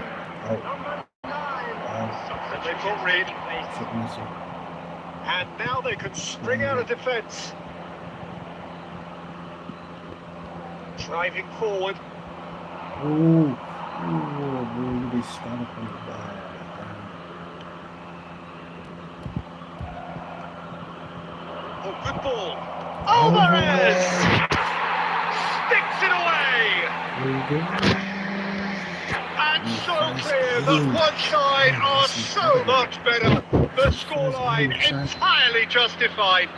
number 9. And they've got rid. And now they can spring out of defence. Driving forward. Oh, good ball. Alvarez! Sticks it away! And so clear that one side are so much better. The scoreline entirely justified.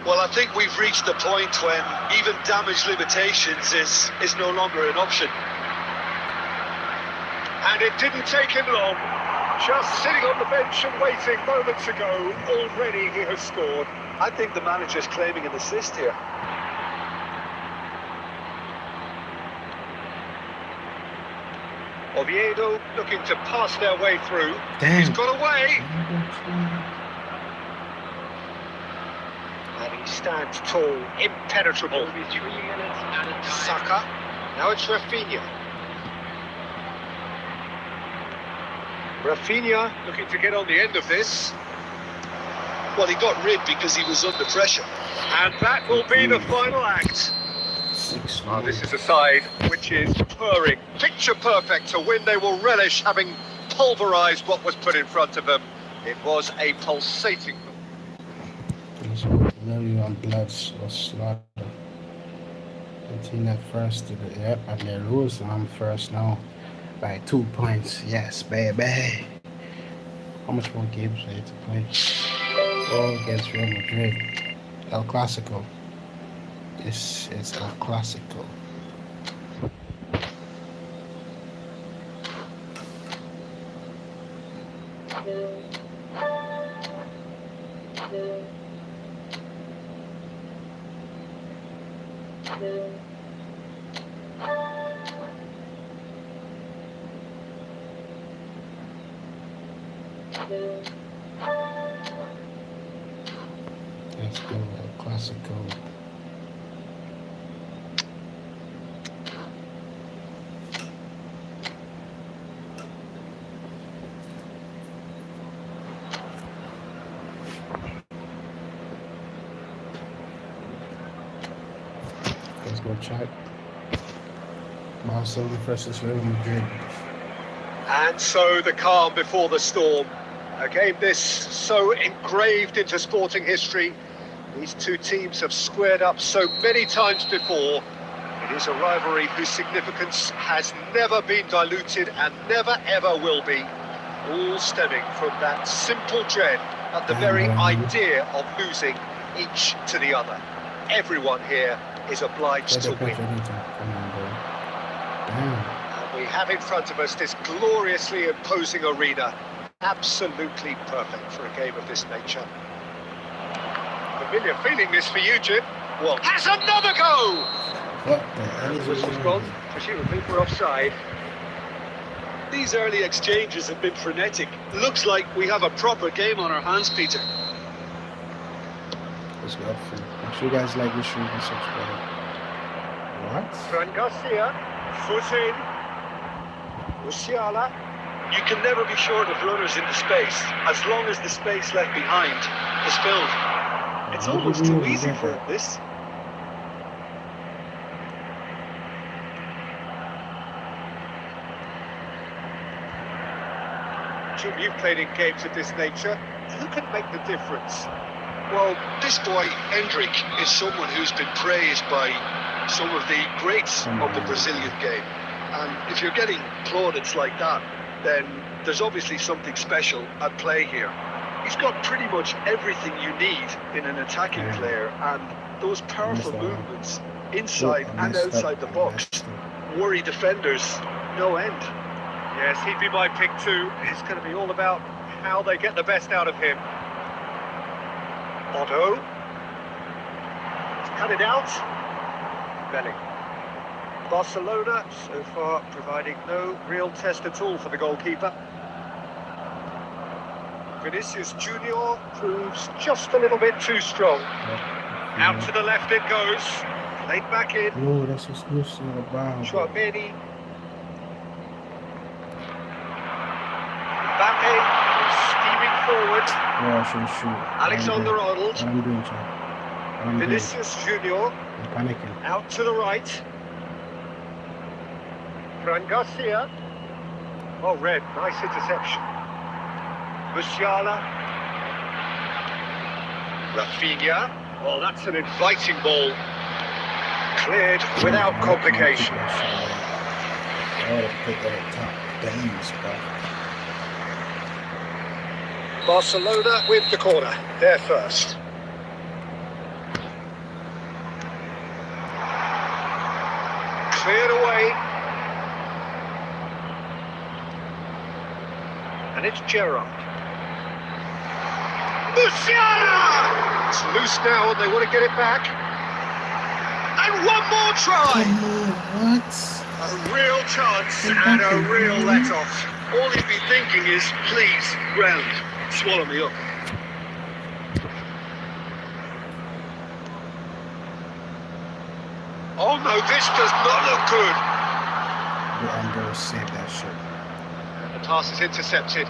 Well, I think we've reached the point when even damage limitations is no longer an option. And it didn't take him long. Just sitting on the bench and waiting moments ago, already he has scored. I think the manager's claiming an assist here. Oviedo looking to pass their way through. Damn. He's got away. And he stands tall, impenetrable. Will be 3 minutes at a time. Saka. Now it's Rafinha. Rafinha looking to get on the end of this. Well, he got rid because he was under pressure. And that will be the final act. 6 Oh, this is a side which is purring, picture perfect. To win, they will relish having pulverised what was put in front of them. It was a pulsating. Very on Bloods or Slaughter. The team at first to the yep, and they lose. I'm first now by 2 points. Yes, baby. How much more games are you to play? Oh, against Real Madrid. El Clasico. This is El Clasico. Let's go El Clasico. Let's go check. Barcelona versus Real Madrid. And so the calm before the storm. A game this so engraved into sporting history. These two teams have squared up so many times before. It is a rivalry whose significance has never been diluted and never ever will be. All stemming from that simple dread at the very idea of losing each to the other. Everyone here is obliged to win. And we have in front of us this gloriously imposing arena. Absolutely perfect for a game of this nature. Familiar feeling this for you, Jim. Well, has another go! What the hell is Whistle's gone, presumably for offside. These early exchanges have been frenetic. Looks like we have a proper game on our hands, Peter. Let's go. Make sure you guys like this show and subscribe. What? Fran Garcia, foot in. Musiala. You can never be short of runners into space, as long as the space left behind is filled. It's almost too easy for this. Jim, you've played in games of this nature. Who can make the difference? Well, this boy, Hendrik, is someone who's been praised by some of the greats of the Brazilian game. And if you're getting plaudits like that, then there's obviously something special at play here. He's got pretty much everything you need in an attacking player, and those powerful movements inside and outside the box worry defenders no end. Yes, he'd be my pick too. It's going to be all about how they get the best out of him. Otto. Cut it out. Belling. Barcelona so far providing no real test at all for the goalkeeper. Vinicius Junior proves just a little bit too strong. Out to the left it goes. Played back in. No, that's exclusive about. Chouameni. Mbappe steaming forward. Yeah, I should shoot. Alexander Arnold. What I'm doing, Chad. Vinicius Junior. I'm panicking. Out to the right. Fran Garcia. Oh, red. Nice interception. Musiala. Rafinha. Oh, that's an inviting ball. Cleared without complication. I would have put that at top. Damn, spot. Barcelona with the corner. They're first. Cleared away. And it's Gerrard. Musiala! It's loose now and they want to get it back. And one more try! What? A real chance and a real let-off. All he'd be thinking is, please, ground, swallow me up. Oh no, this does not look good. I'm going to save that shit. The pass is intercepted.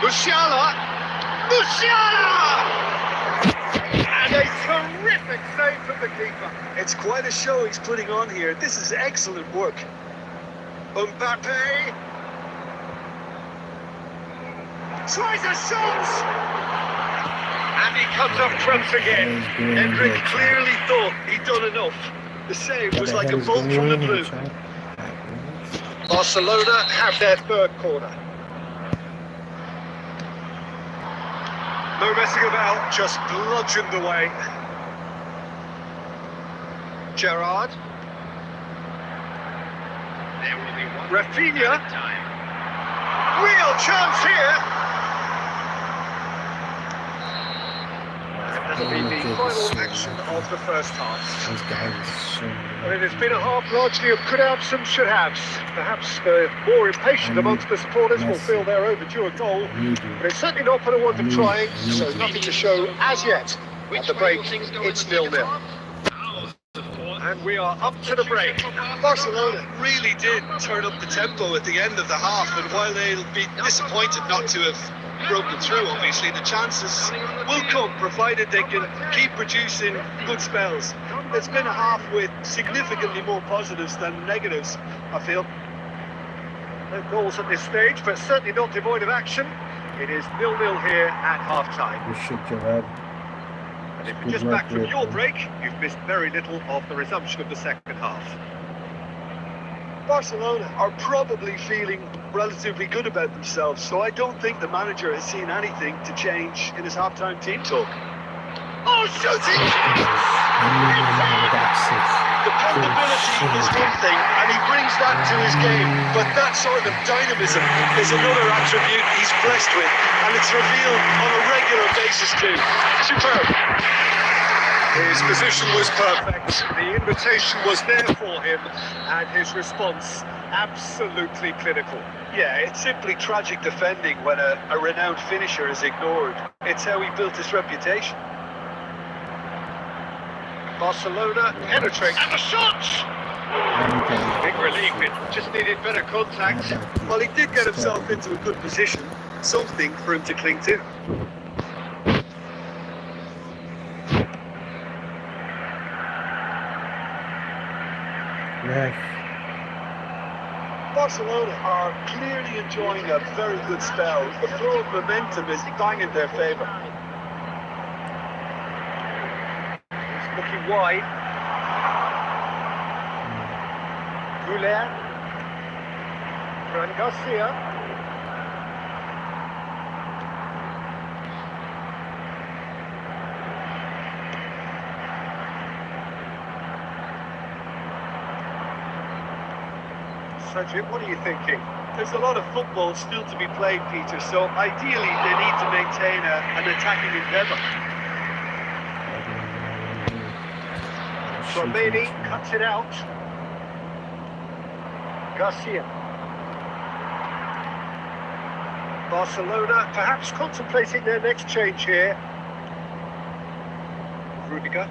Musiala! Musiala! And a terrific save from the keeper. It's quite a show he's putting on here. This is excellent work. Mbappe tries a shot! And he comes up front again. Hendrick clearly thought he'd done enough. The save was like a bolt from the blue. Barcelona have their third corner. No messing about, just bludgeoned away. Gerrard. There will be one Rafinha. time. Real chance here. That'll be the final action of the first half. This guy is so Well, it has been a half largely of could-haves and should-haves. Perhaps the more impatient amongst the supporters will feel they're overdue a goal. But it's certainly not for the want of trying, so nothing to show as yet. At the break, it's 0-0. And we are up to the break. Barcelona really did turn up the tempo at the end of the half, and while they'll be disappointed not to have broken through, obviously, the chances will come, provided they can keep producing good spells. It's been a half with significantly more positives than negatives, I feel. No goals at this stage, but certainly not devoid of action. It is 0-0 here at half-time. You shook your head. And if you're just back from your break, you've missed very little of the resumption of the second half. Barcelona are probably feeling relatively good about themselves, so I don't think the manager has seen anything to change in his half-time team talk. Oh, shooting! Dependability is one thing, and he brings that to his game, but that sort of dynamism is another attribute he's blessed with, and it's revealed on a regular basis too. Superb. His position was perfect, the invitation was there for him, and his response absolutely clinical. Yeah, it's simply tragic defending when a renowned finisher is ignored. It's how he built his reputation. Barcelona penetrate, and the shot! Big relief, it just needed better contact. Well, he did get himself into a good position, something for him to cling to. Ref. Barcelona are clearly enjoying a very good spell. The flow of momentum is bang in their favour. He's looking wide. Goulet. Fran Garcia. So, Jim, what are you thinking? There's a lot of football still to be played, Peter, so ideally they need to maintain an attacking endeavour. Romani cuts it out. Garcia. Barcelona perhaps contemplating their next change here. Rudiger.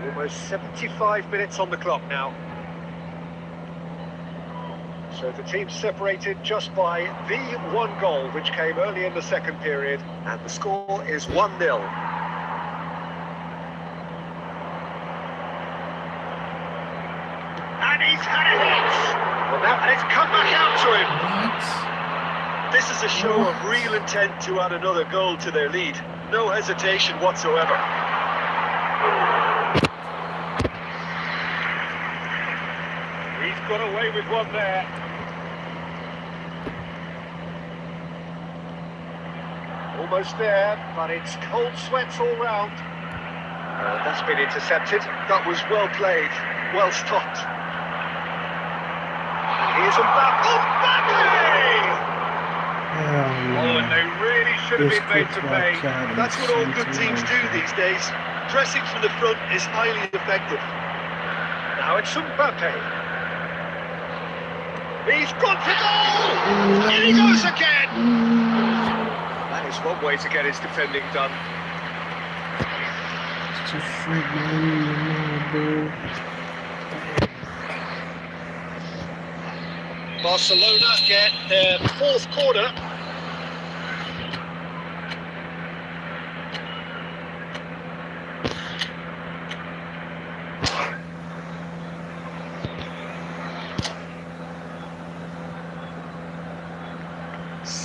Almost 75 minutes on the clock now. So the team's separated just by the one goal, which came early in the second period, and the score is 1-0. And he's had a hit! Well, now, and it's come back out to him! This is a show of real intent to add another goal to their lead. No hesitation whatsoever. He's got away with one there. Almost there, but it's cold sweats all round. That's been intercepted. That was well played, well stopped. Here's Mbappe. Oh, and they really should have been made to pay. That's what all good teams do these days. Pressing from the front is highly effective. Now it's Mbappe. He's got to goal! Here he goes again! That is one way to get his defending done. Barcelona get their fourth corner.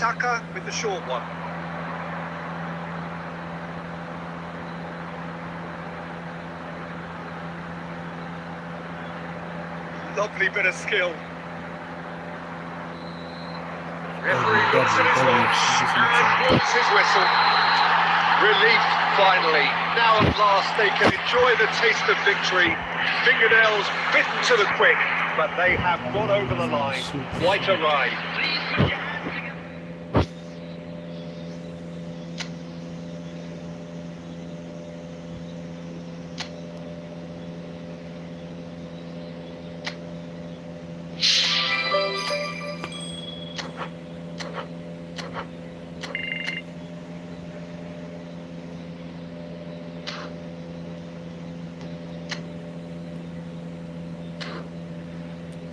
Saka with the short one. Lovely bit of skill. Referee looks at his watch and blows his whistle. Relief, finally. Now at last they can enjoy the taste of victory. Fingernails bitten to the quick, but they have got over the line. Quite a ride.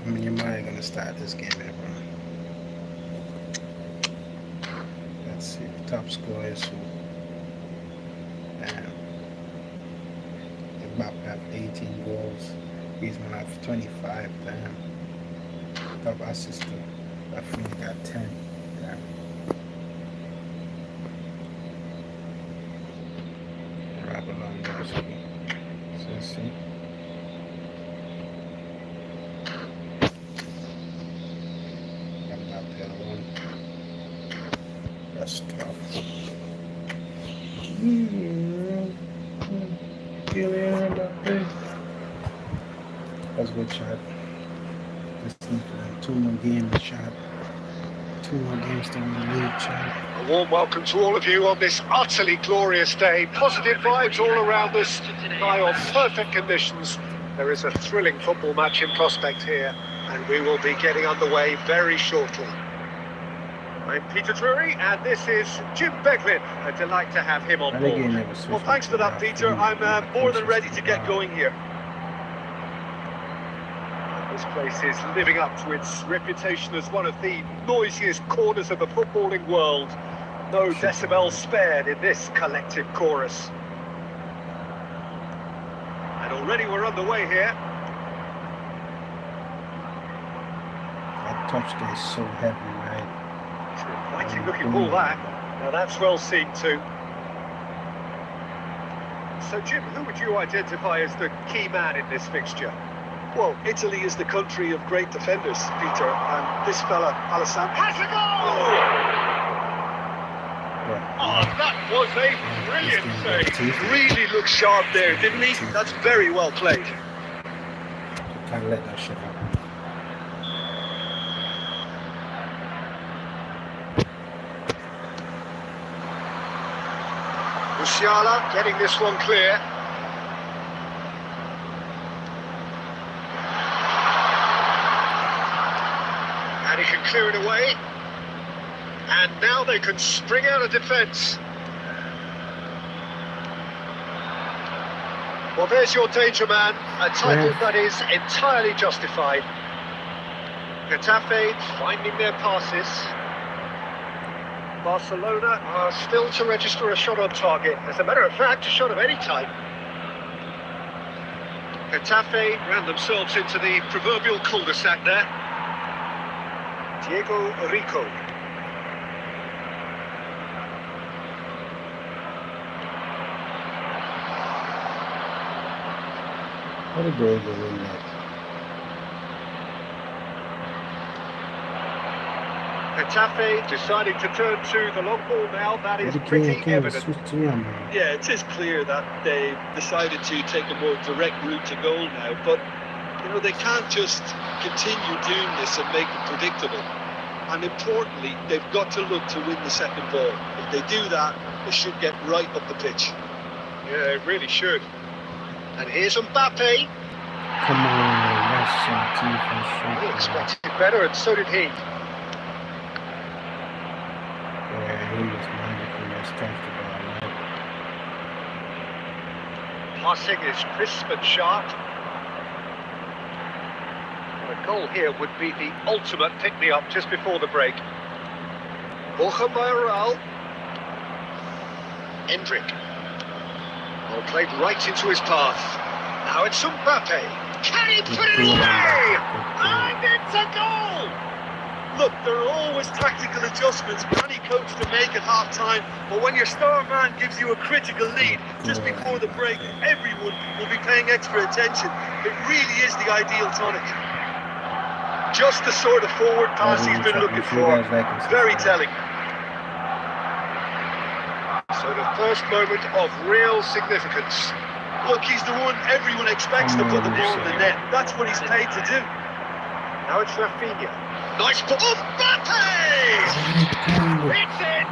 I mean, you're probably gonna start this game, bro. Let's see. Top score is who? Mbappe have 18 goals. Griezmann have 25. Damn. Top assist. I think got 10. Damn. Wrap along there. So let's see. That's tough. That's a good shot. Just need 2 more games, shot. 2 more games to win the league, shot. A warm welcome to all of you on this utterly glorious day. Positive vibes all around us. Nigh on perfect conditions. There is a thrilling football match in prospect here, and we will be getting underway very shortly. I'm Peter Drury, and this is Jim Beglin. A delight to have him on board. Well, thanks for that, Peter. I'm more than ready to get going here. This place is living up to its reputation as one of the noisiest corners of the footballing world. No decibels spared in this collective chorus. And already we're underway here. That touch there is so heavy, right? It's an inviting looking ball, that. Now that's well seen too. So Jim, who would you identify as the key man in this fixture? Well, Italy is the country of great defenders, Peter, and this fella, Alessandro... Has a goal! Oh, that was a brilliant save. Really looked sharp there, didn't he? That's very well played. Can't let that shit happen. Musiala getting this one clear. And he can clear it away. And now they can spring out of defence. Well, there's your danger man, a title that is entirely justified. Getafe finding their passes. Barcelona are still to register a shot on target. As a matter of fact, a shot of any type. Getafe ran themselves into the proverbial cul-de-sac there. Diego Rico. What a goal to win that. Getafe deciding to turn to the long ball now. That is pretty evident. Yeah, it is clear that they decided to take a more direct route to goal now, but you know, they can't just continue doing this and make it predictable. And importantly, they've got to look to win the second ball. If they do that, they should get right up the pitch. Yeah, they really should. And here's Mbappe. Come on, that's some defense. He expected better, and so did he. Yeah, he was minded for touch the ball, right? Passing is crisp and sharp. A goal here would be the ultimate pick-me-up just before the break. Borja Mayoral. Endrick. Well, played right into his path. Now it's Mbappe. Can he put it away? And it's a goal! Look, there are always tactical adjustments for any coach to make at half-time, but when your star man gives you a critical lead just before the break, everyone will be paying extra attention. It really is the ideal tonic. Just the sort of forward pass he's been looking for. Very telling. So the first moment of real significance. Look, he's the one everyone expects to put the ball in the net. That's what he's paid to do. Now it's Rafinha. Nice ball. Mbappe! It's in!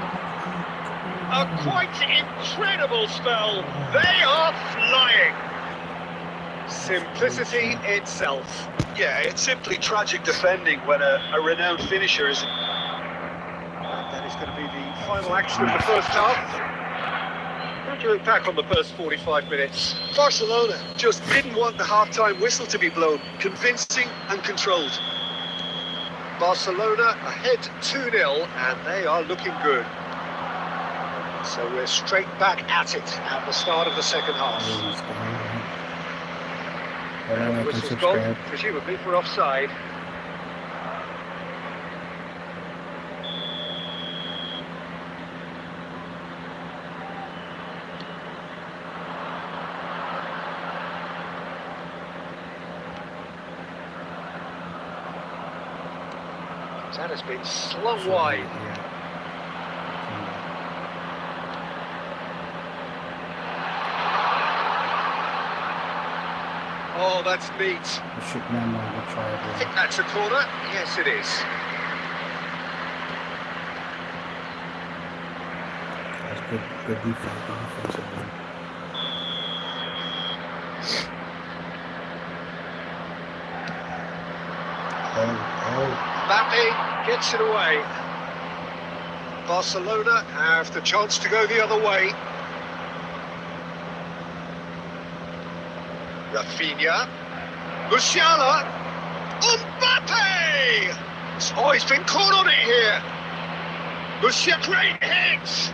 A quite incredible spell. They are flying. Simplicity itself. Yeah, it's simply tragic defending when a renowned finisher is... That is going to be the final action of the first half. How do you look back on the first 45 minutes? Barcelona just didn't want the half-time whistle to be blown. Convincing and controlled. Barcelona ahead 2-0 and they are looking good. So we're straight back at it at the start of the second half. And the whistle's gone, presumably for offside. That has been slung wide. Oh, that's neat. I think that's a corner. Yes, it is. That's good defense. Mbappe gets it away. Barcelona have the chance to go the other way. Rafinha. Musiala. Mbappe! Oh, he's been caught on it here. Musiala, great hit!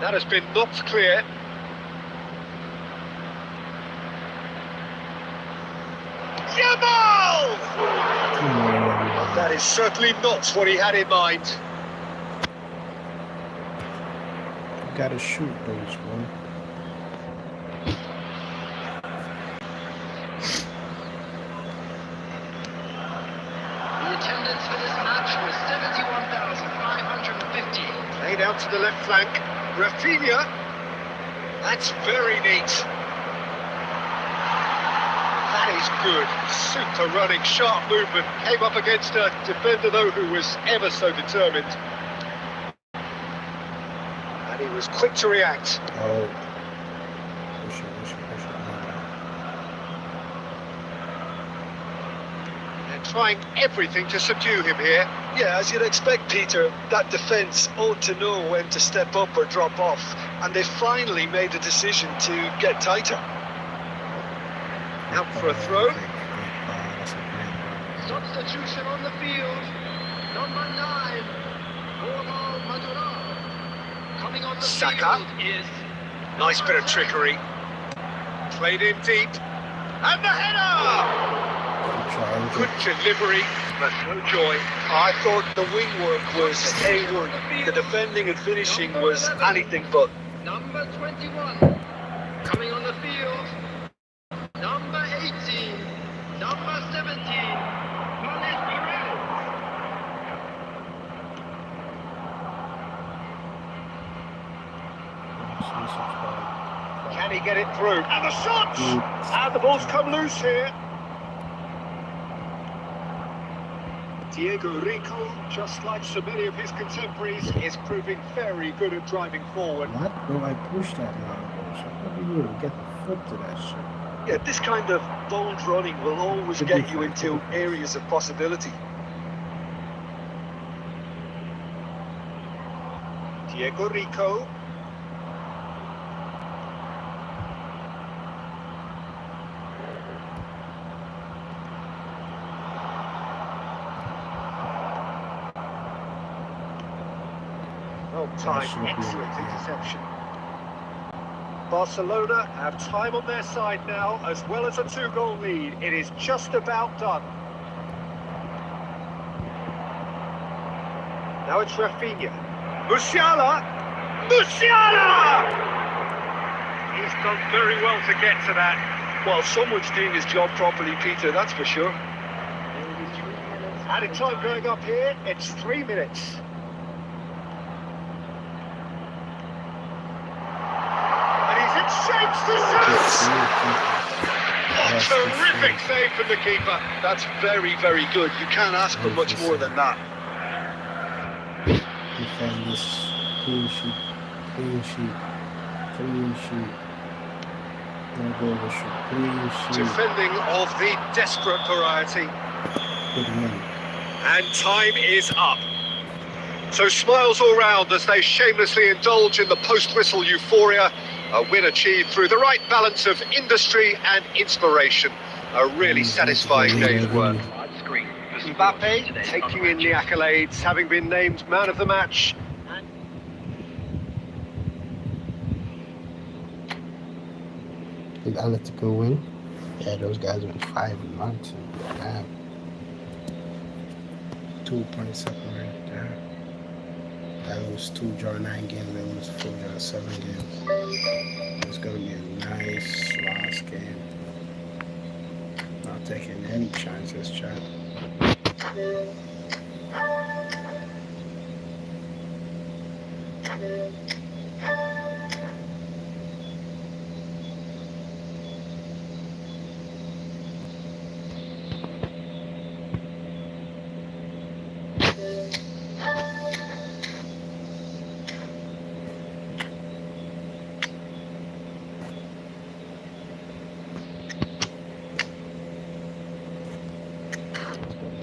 That has been knocked clear. Yamal! That is certainly not what he had in mind. You gotta shoot those, bro. The attendance for this match was 71,550. Laid out to the left flank. Rafinha. That's very neat. That is good. Super running, sharp movement. Came up against a defender, though, who was ever so determined. And he was quick to react. Oh. They're trying everything to subdue him here. Yeah, as you'd expect, Peter, that defence ought to know when to step up or drop off. And they finally made the decision to get tighter. Out for a throw. Substitution on the field. Number 9, Borja Madural. Coming on the Saka. field is... Nice bit of trickery. Played in deep. And the header! Good delivery, but no joy. I thought the wing work was A1. The defending and finishing was anything but. Number 21. Coming on the field. Number 18. Number 17. Can he get it through? And the shot! And the ball's come loose here. Diego Rico, just like so many of his contemporaries, is proving very good at driving forward. What? Bro, I pushed that now, bro. So how do you get the foot to that shit? Yeah, this kind of bold running will always get you into areas of possibility. Diego Rico. Well timed, excellent interception. Barcelona have time on their side now, as well as a 2-goal lead. It is just about done. Now it's Rafinha. Musiala! Musiala! He's done very well to get to that. Well, someone's doing his job properly, Peter, that's for sure. Added time going up here, it's 3 minutes. And he's in shapes to save! Oh, terrific save from the keeper. That's very, very good. You can't ask for much more than that. Defend this. Clean sheet. Clean sheet. Clean sheet. No goal to shoot. Clean sheet. Defending of the desperate variety. Good win. And time is up. So smiles all round as they shamelessly indulge in the post-whistle euphoria. A win achieved through the right balance of industry and inspiration. A really satisfying day's work. Mbappe taking in the accolades, having been named man of the match. Did Atletico win? Yeah, those guys went 5-0. Damn. 2 points separate there. That was 2 draw 9 games, that was 4 draw 7 games. It's gonna be a nice last game. Not taking any chances, chat.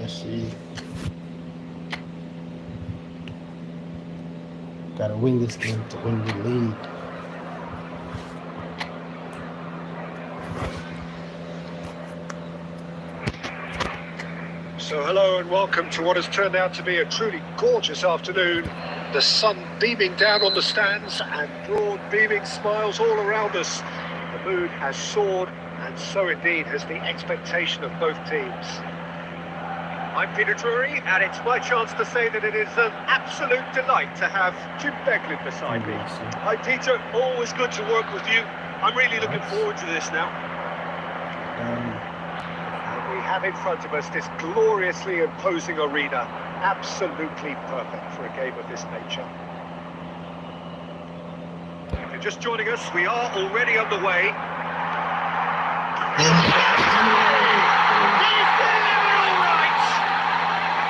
Let's see. Gotta win this game to win the league. So hello and welcome to what has turned out to be a truly gorgeous afternoon. The sun beaming down on the stands and broad beaming smiles all around us. The mood has soared, and so indeed has the expectation of both teams. I'm Peter Drury, and it's my chance to say that it is an absolute delight to have Jim Beglin beside me. Hi, Peter. Always good to work with you. I'm really looking forward to this now. And we have in front of us this gloriously imposing arena, absolutely perfect for a game of this nature. If you're just joining us, we are already underway.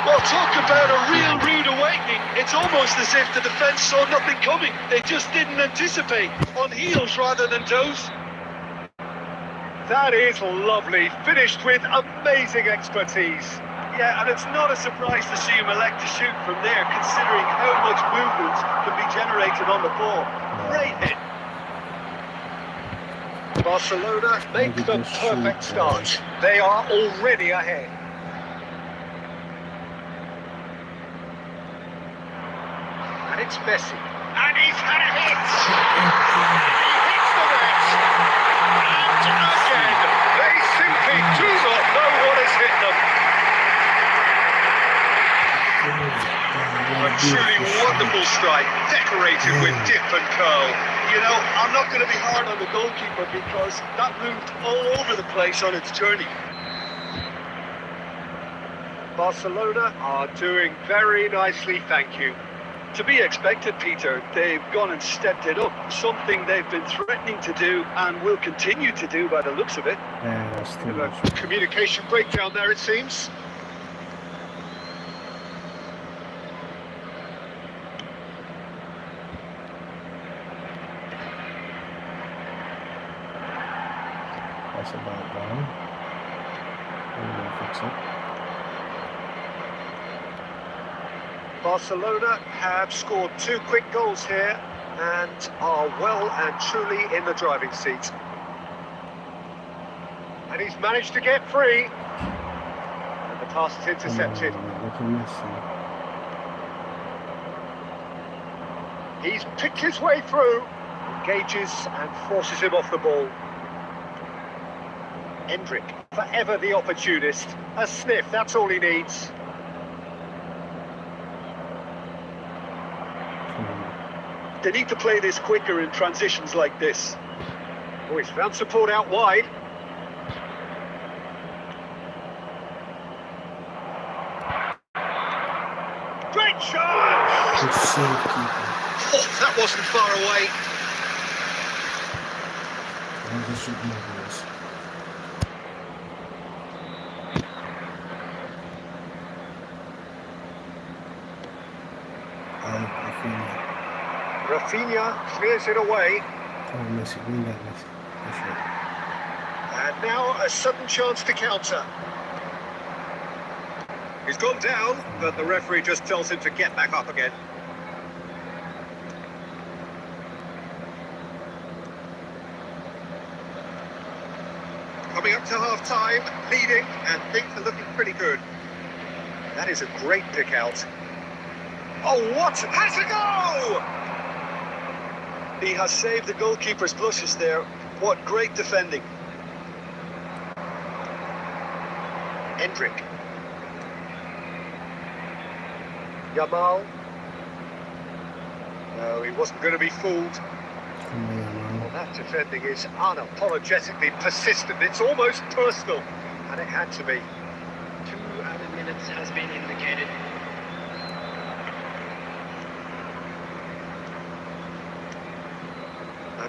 Well, talk about a real rude awakening. It's almost as if the defence saw nothing coming. They just didn't anticipate. On heels rather than toes. That is lovely, finished with amazing expertise. Yeah, and it's not a surprise to see him elect to shoot from there, considering how much movement can be generated on the ball. Great hit. Barcelona make the perfect start. They are already ahead. And it's Messi. And he's had a hit! He hits the net! And again, they simply do not know what has hit them. A truly wonderful strike, decorated with dip and curl. You know, I'm not going to be hard on the goalkeeper because that moved all over the place on its journey. Barcelona are doing very nicely, thank you. To be expected, Peter. They've gone and stepped it up, something they've been threatening to do and will continue to do by the looks of it. Yeah, that's too A much. communication breakdown there, it seems. That's a bad ball. We're gonna fix it. Barcelona have scored 2 quick goals here and are well and truly in the driving seat. And he's managed to get free. And the pass is intercepted. Look at Messi. He's picked his way through, engages and forces him off the ball. Hendrick, forever the opportunist. A sniff, that's all he needs. They need to play this quicker in transitions like this. Oh, he's found support out wide. Great chance! Good save, keeper. Oh, that wasn't far away. I'm just shooting over this. Rafinha clears it away. Oh, Messi, win that, Messi. That's right. And now a sudden chance to counter. He's gone down, but the referee just tells him to get back up again. Coming up to half-time, leading, and things are looking pretty good. That is a great pick out. Oh, what? Has a go! He has saved the goalkeeper's blushes there. What great defending. Hendrick. Yamal. No, he wasn't going to be fooled. Well, that defending is unapologetically persistent. It's almost personal. And it had to be. 2 added minutes has been indicated.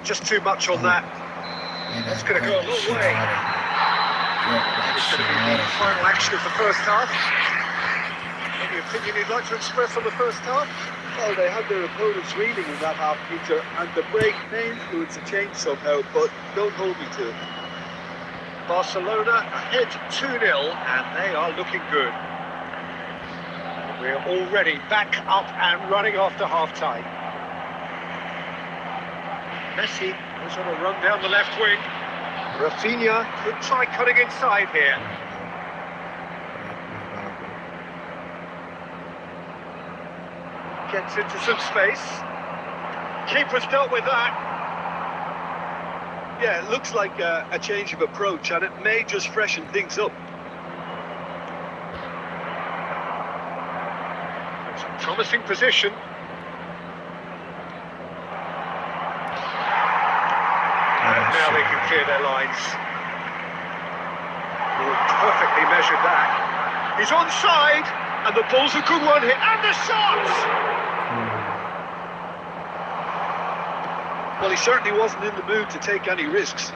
Just too much on that. That's going to go a long way. It's going to be the final action of the first half. Any opinion you'd like to express on the first half? Well, they had their opponents reeling in that half, Peter, and the break may influence a change somehow, but don't hold me to it. Barcelona ahead 2-0, and they are looking good. We're already back up and running after half-time. Messi was on a run down the left wing. Rafinha could try cutting inside here. Gets into some space. Keeper's dealt with that. Yeah, it looks like a change of approach, and it may just freshen things up. It's a promising position. Now they can clear their lines. Perfectly measured that. He's onside, and the ball's a good one here, and the shot! Well, he certainly wasn't in the mood to take any risks.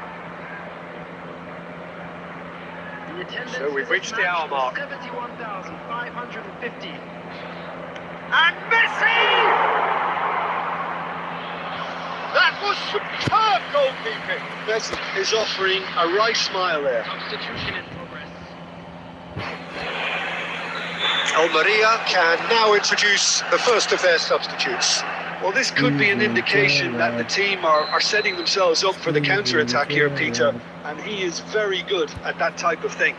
The attendance So we've for reached this the match hour was mark. 71,550. And Messi! That was superb goalkeeping! Messi is offering a right smile there. Substitution in progress. Almeria can now introduce the first of their substitutes. Well, this could be an indication that the team are setting themselves up for the counter-attack here, Peter, and he is very good at that type of thing.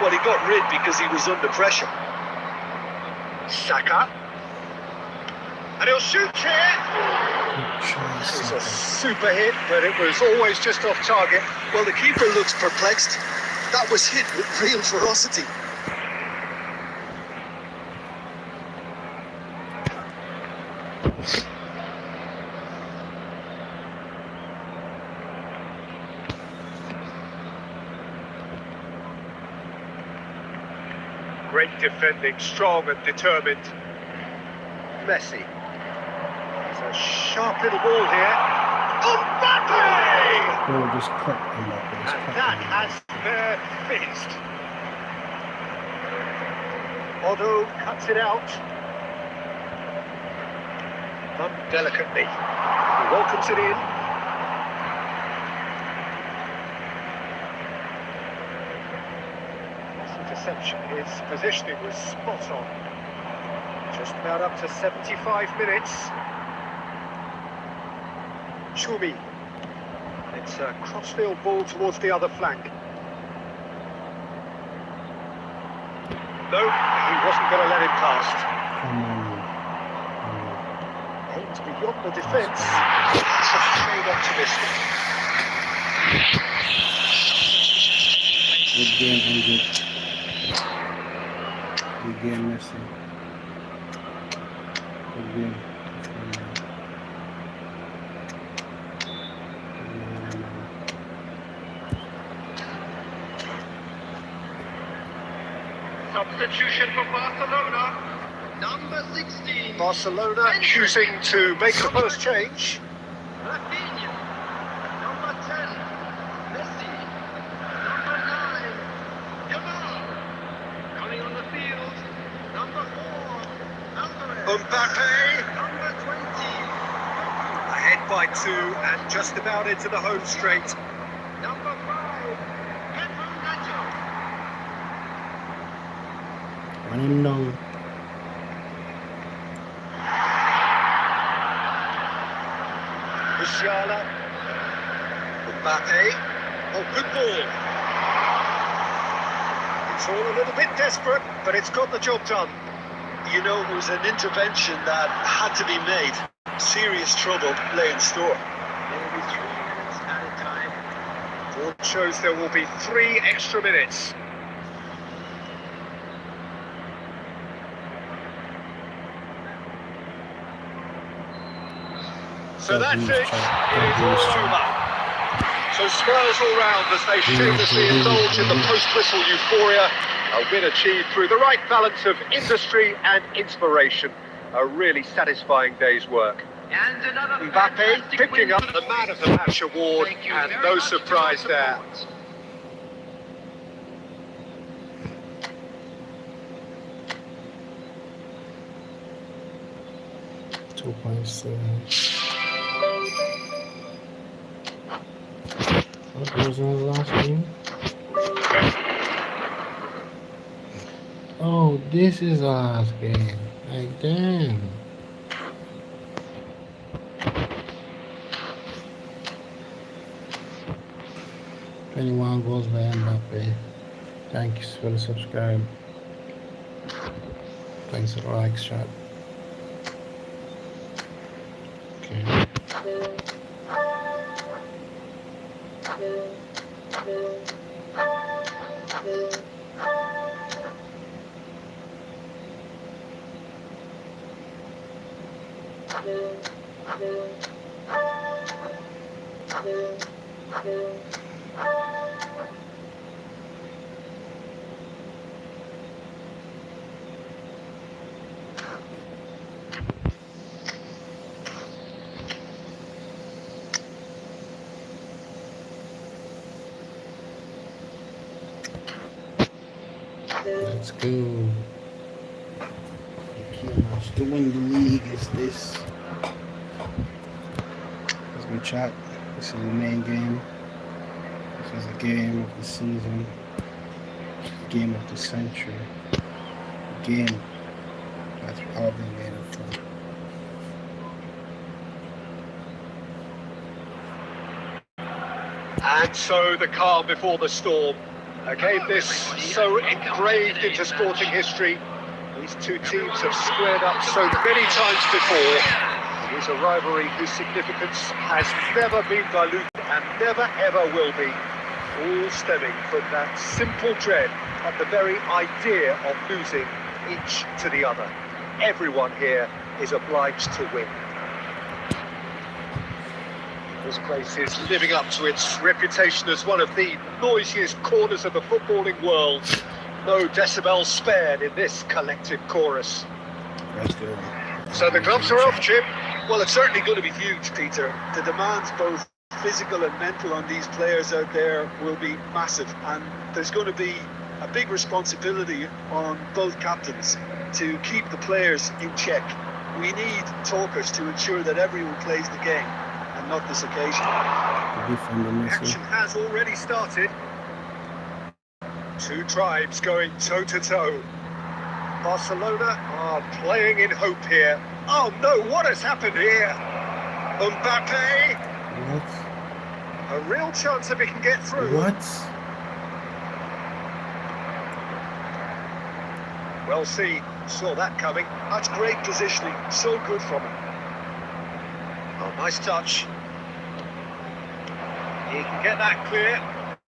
Well, he got rid because he was under pressure. Saka. And he'll shoot here. It was a super hit, but it was always just off target. Well, the keeper looks perplexed. That was hit with real ferocity. Great defending, strong and determined. Messi. It's a sharp little ball here. Mbappe! Oh, just cut him up. And that has finished. Otto cuts it out. Done delicately. He welcomes it in. Interception. His positioning was spot on. Just about up to 75 minutes. Chumi. It's a crossfield ball towards the other flank. No, he wasn't going to let it past. Aimed beyond the defence. It's a shade optimistic. Good game, Hendrick. Good game, Messi. Good game. Substitution for Barcelona. Number 16. Barcelona choosing to make the first change. Rafinha. Number 10. Messi. Number 9. Yamal. Coming on the field. Number 4. Alvarez. Mbappe. Number 20. Ahead by 2 and just about into the home straight. Number 5. Pedro Neto. I didn't know. Musiala. Mbappe. Oh, good ball. It's all a little bit desperate, but it's got the job done. You know, it was an intervention that had to be made. Serious trouble lay in store. Maybe 3 minutes at a time. Board shows there will be 3 extra minutes. So that's it. It is all over. So smiles all round as they shamelessly indulge in the post-whistle euphoria. A win achieved through the right balance of industry and inspiration. A really satisfying day's work. And another Mbappe fantastic picking win. up the Man of the Match award, Thank you and very no much to surprise our there. support. 2.7. What was in the last game? Oh, this is the last game. Like, damn. Anyone goes by Mbappe. Thanks for the subscribe. Thanks for the like shot. Okay. Let's go. The key match to win the league is this. Let's go chat. This is the main game. This is the game of the season. The game of the century. The game that's all been made up for. And so the calm before the storm. A game this so engraved into sporting history. These two teams have squared up so many times before. It is a rivalry whose significance has never been diluted and never ever will be. All stemming from that simple dread at the very idea of losing each to the other. Everyone here is obliged to win. This place is living up to its reputation as one of the noisiest corners of the footballing world. No decibels spared in this collective chorus. Let's go. So the gloves are off, Chip. Well, it's certainly going to be huge, Peter. The demands, both physical and mental, on these players out there will be massive. And there's going to be a big responsibility on both captains to keep the players in check. We need talkers to ensure that everyone plays the game. Not this occasion. Action has already started. Two tribes going toe-to-toe. Barcelona are playing in hope here. Oh no, what has happened here? Mbappe. What? A real chance if he can get through. What? Well seen, saw that coming. That's great positioning, so good from him. Oh, nice touch. He can get that clear.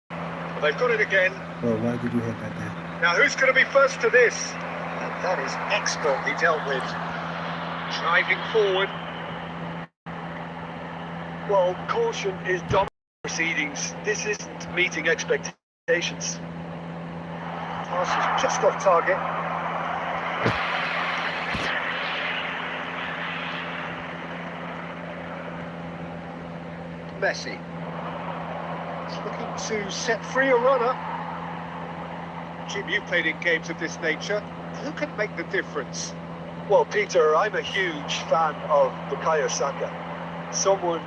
Well, they've got it again. Bro, why did you hit that there? Now, who's going to be first to this? And that is expertly dealt with. Driving forward. Well, caution is dominant proceedings. This isn't meeting expectations. Pass is just off target. Messi. He's looking to set free a runner. Jim, you've played in games of this nature. Who can make the difference? Well, Peter, I'm a huge fan of Bukayo Saka. Someone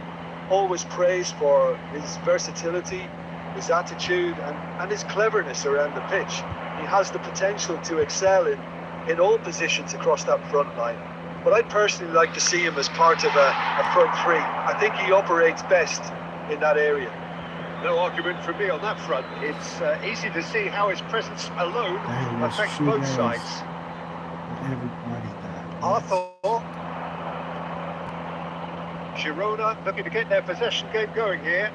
always praised for his versatility, his attitude, and his cleverness around the pitch. He has the potential to excel in all positions across that front line. But I'd personally like to see him as part of a front three. I think he operates best in that area. No argument from me on that front. It's easy to see how his presence alone affects both sides. Everybody Arthur. Girona looking to get their possession game going here.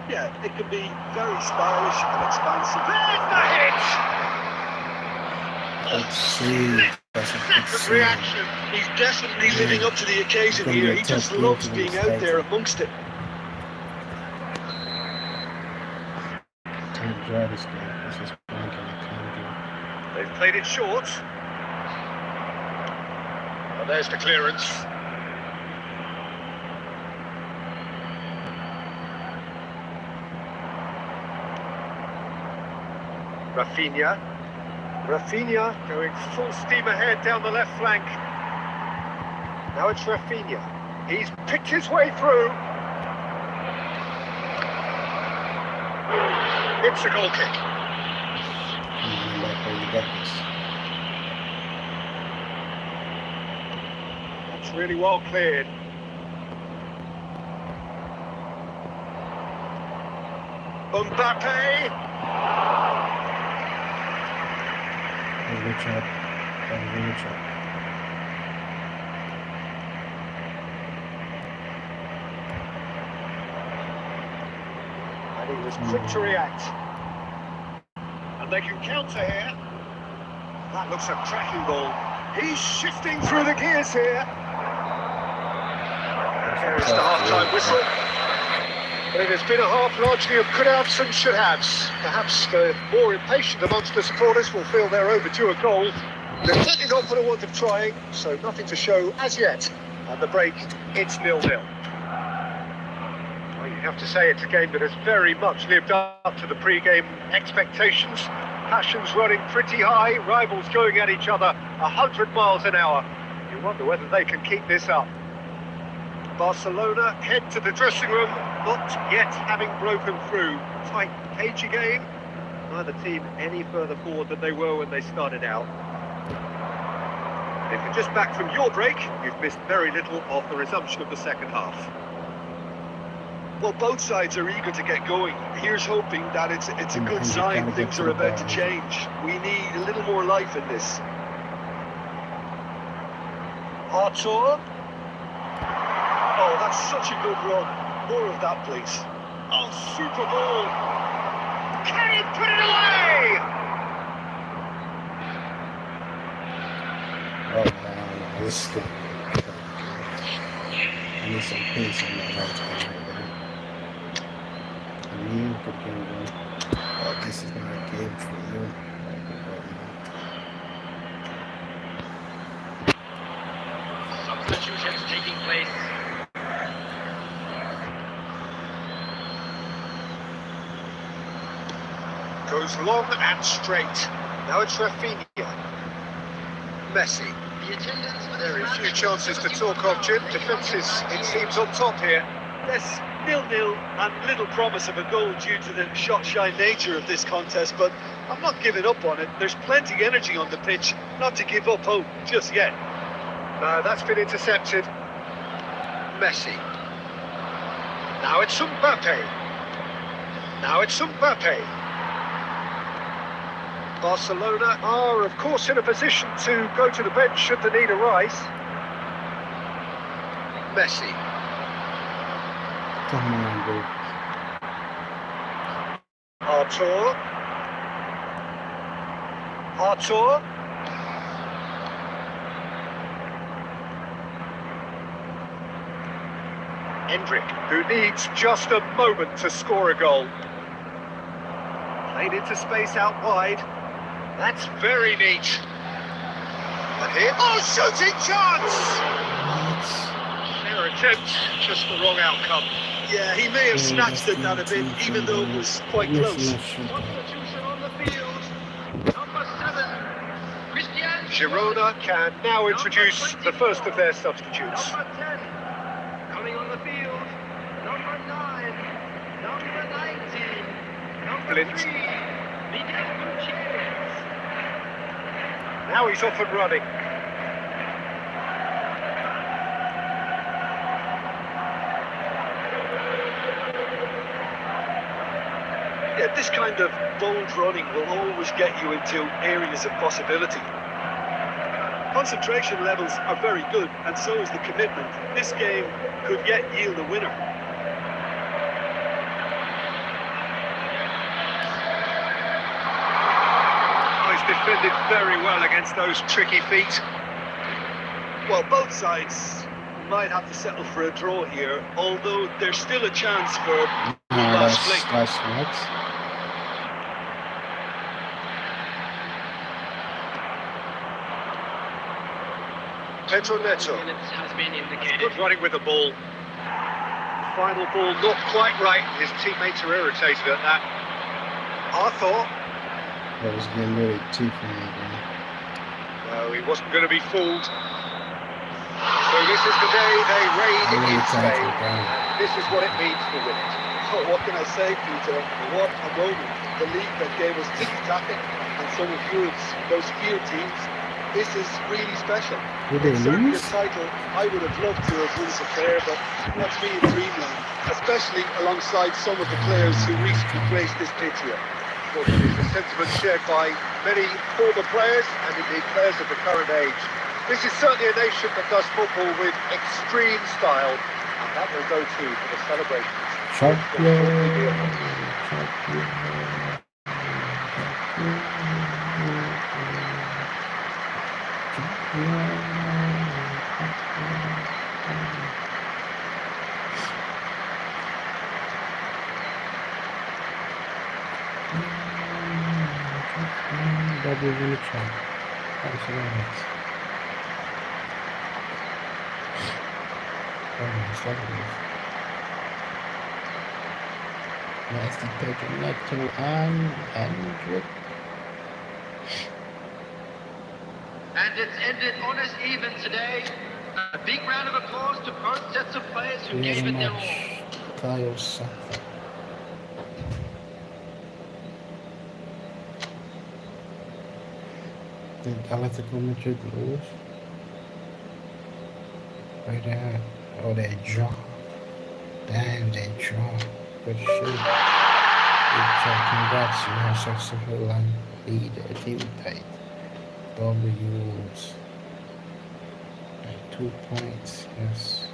Yeah, it can be very stylish and expansive. There's the hit! Let's see. That's a Good reaction. He's definitely living up to the occasion here. He just loves being out there amongst it. Can't enjoy this game. This is playing. I They've played it short. And there's the clearance. Rafinha going full steam ahead down the left flank. Now it's Rafinha. He's picked his way through. It's a goal kick. That's really well cleared. Mbappe. Richard. And he was quick to react. And they can counter here. That looks a cracking goal. He's shifting through the gears here. There is the half-time whistle. But it has been a half largely of could-haves and should-haves. Perhaps the more impatient amongst the supporters will feel they're overdue a goal. They're certainly not for the want of trying, so nothing to show as yet. At the break, it's 0-0. Well, you have to say it's a game that has very much lived up to the pre-game expectations. Passions running pretty high, rivals going at each other 100 miles an hour. You wonder whether they can keep this up. Barcelona head to the dressing room, not yet having broken through. Tight, cagey game. Neither team any further forward than they were when they started out. If you're just back from your break, you've missed very little of the resumption of the second half. Well, both sides are eager to get going. Here's hoping that it's a good sign things are about to change. We need a little more life in this. Arthur. Oh, that's such a good run. More of that, please. Oh, super ball. Can he put it away? Oh, man, this is good. I need some pace on that right side right there. Good game, bro. Oh, this is not a game for you. Substitutions taking place. Goes long and straight. Now it's Rafinha. Messi. The attendance for Very this few match chances to talk of, Jim. Defences, it seems, on top here. Yes, 0-0 and little promise of a goal due to the shot-shy nature of this contest, but I'm not giving up on it. There's plenty energy on the pitch, not to give up hope just yet. That's been intercepted. Messi. Now it's Mbappe. Barcelona are, of course, in a position to go to the bench should the need arise. Messi. Come on, dude. Arthur. Hendrick, who needs just a moment to score a goal. Played into space out wide. That's very neat. And here, oh, shooting chance! Fair attempt, just the wrong outcome. Yeah, he may have snatched at that a bit, even though it was quite close. Substitution on the field. Number 7, Christian. Girona can now introduce the first of their substitutes. Number 10, coming on the field. Number 9, number 19, number Blint. 3, Miguel Gutierrez. Now he's off and running. Yeah, this kind of bold running will always get you into areas of possibility. Concentration levels are very good, and so is the commitment. This game could yet yield a winner. Oh, he's defended very well against those tricky feet. Well, both sides might have to settle for a draw here, although there's still a chance for last flick. That's what. Pedro Neto. Has been indicated. Good running with the ball. Final ball not quite right. His teammates are irritated at that. Arthur. That was getting really cheap for me, bro. No, he wasn't going to be fooled. So this is the day they raid in Spain. This is what it means to win it. Oh, what can I say, Peter? What a moment. The league that gave us ticky-tacking and some of Europe's most feared teams. This is really special. Did they It's certainly lose? a title I would have loved to have won this affair, but that's me in dreamland, especially alongside some of the players who recently graced this pitch here. Well, it's a sentiment shared by many former players and indeed players of the current age. This is certainly a nation that does football with extreme style, and that will go too for the celebrations. Champion. Double in the chat. Thanks a lot. Nasty Pedro Neto and Andrew. And it's ended honest even today. A big round of applause to both sets of players who gave it their all. Kyle Saka. Did Atletico Madrid lose? Right there. Oh, they draw. Damn, they draw. Good shit. Good job. Congrats. You have successful and lead their team tight. W's. And 2 points. Yes.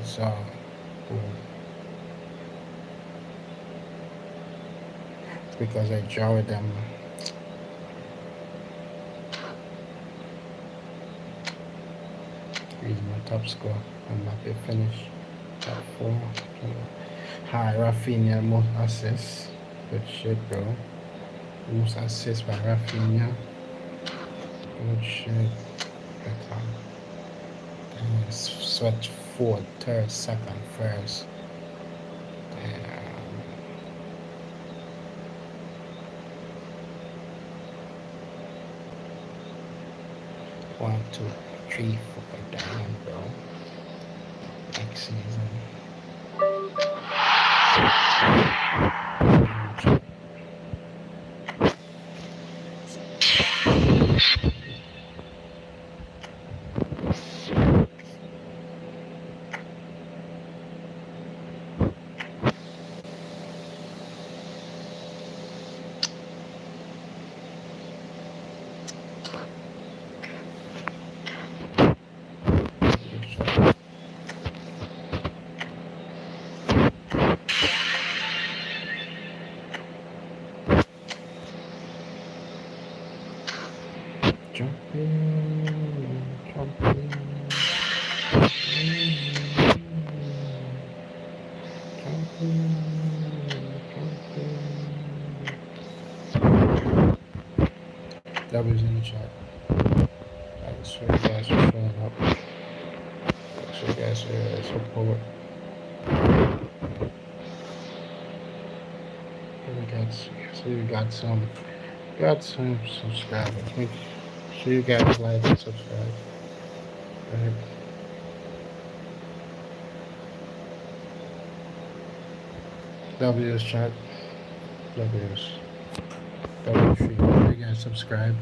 So, because I draw with them. He's my top score. I'm happy to finish top 4. Hi, Rafinha, most assists. Good shit, bro. Most assists by Rafinha. Good shit. Switch forward, third, second, first. Damn. One, two, three, four, down, bro. Next season. Jumping. W's in the chat. Make sure you guys are showing up. Make sure you guys are support. We got some subscribers. Make sure you guys like and subscribe. Right. W's chat. W's. W3. Make sure you guys subscribe.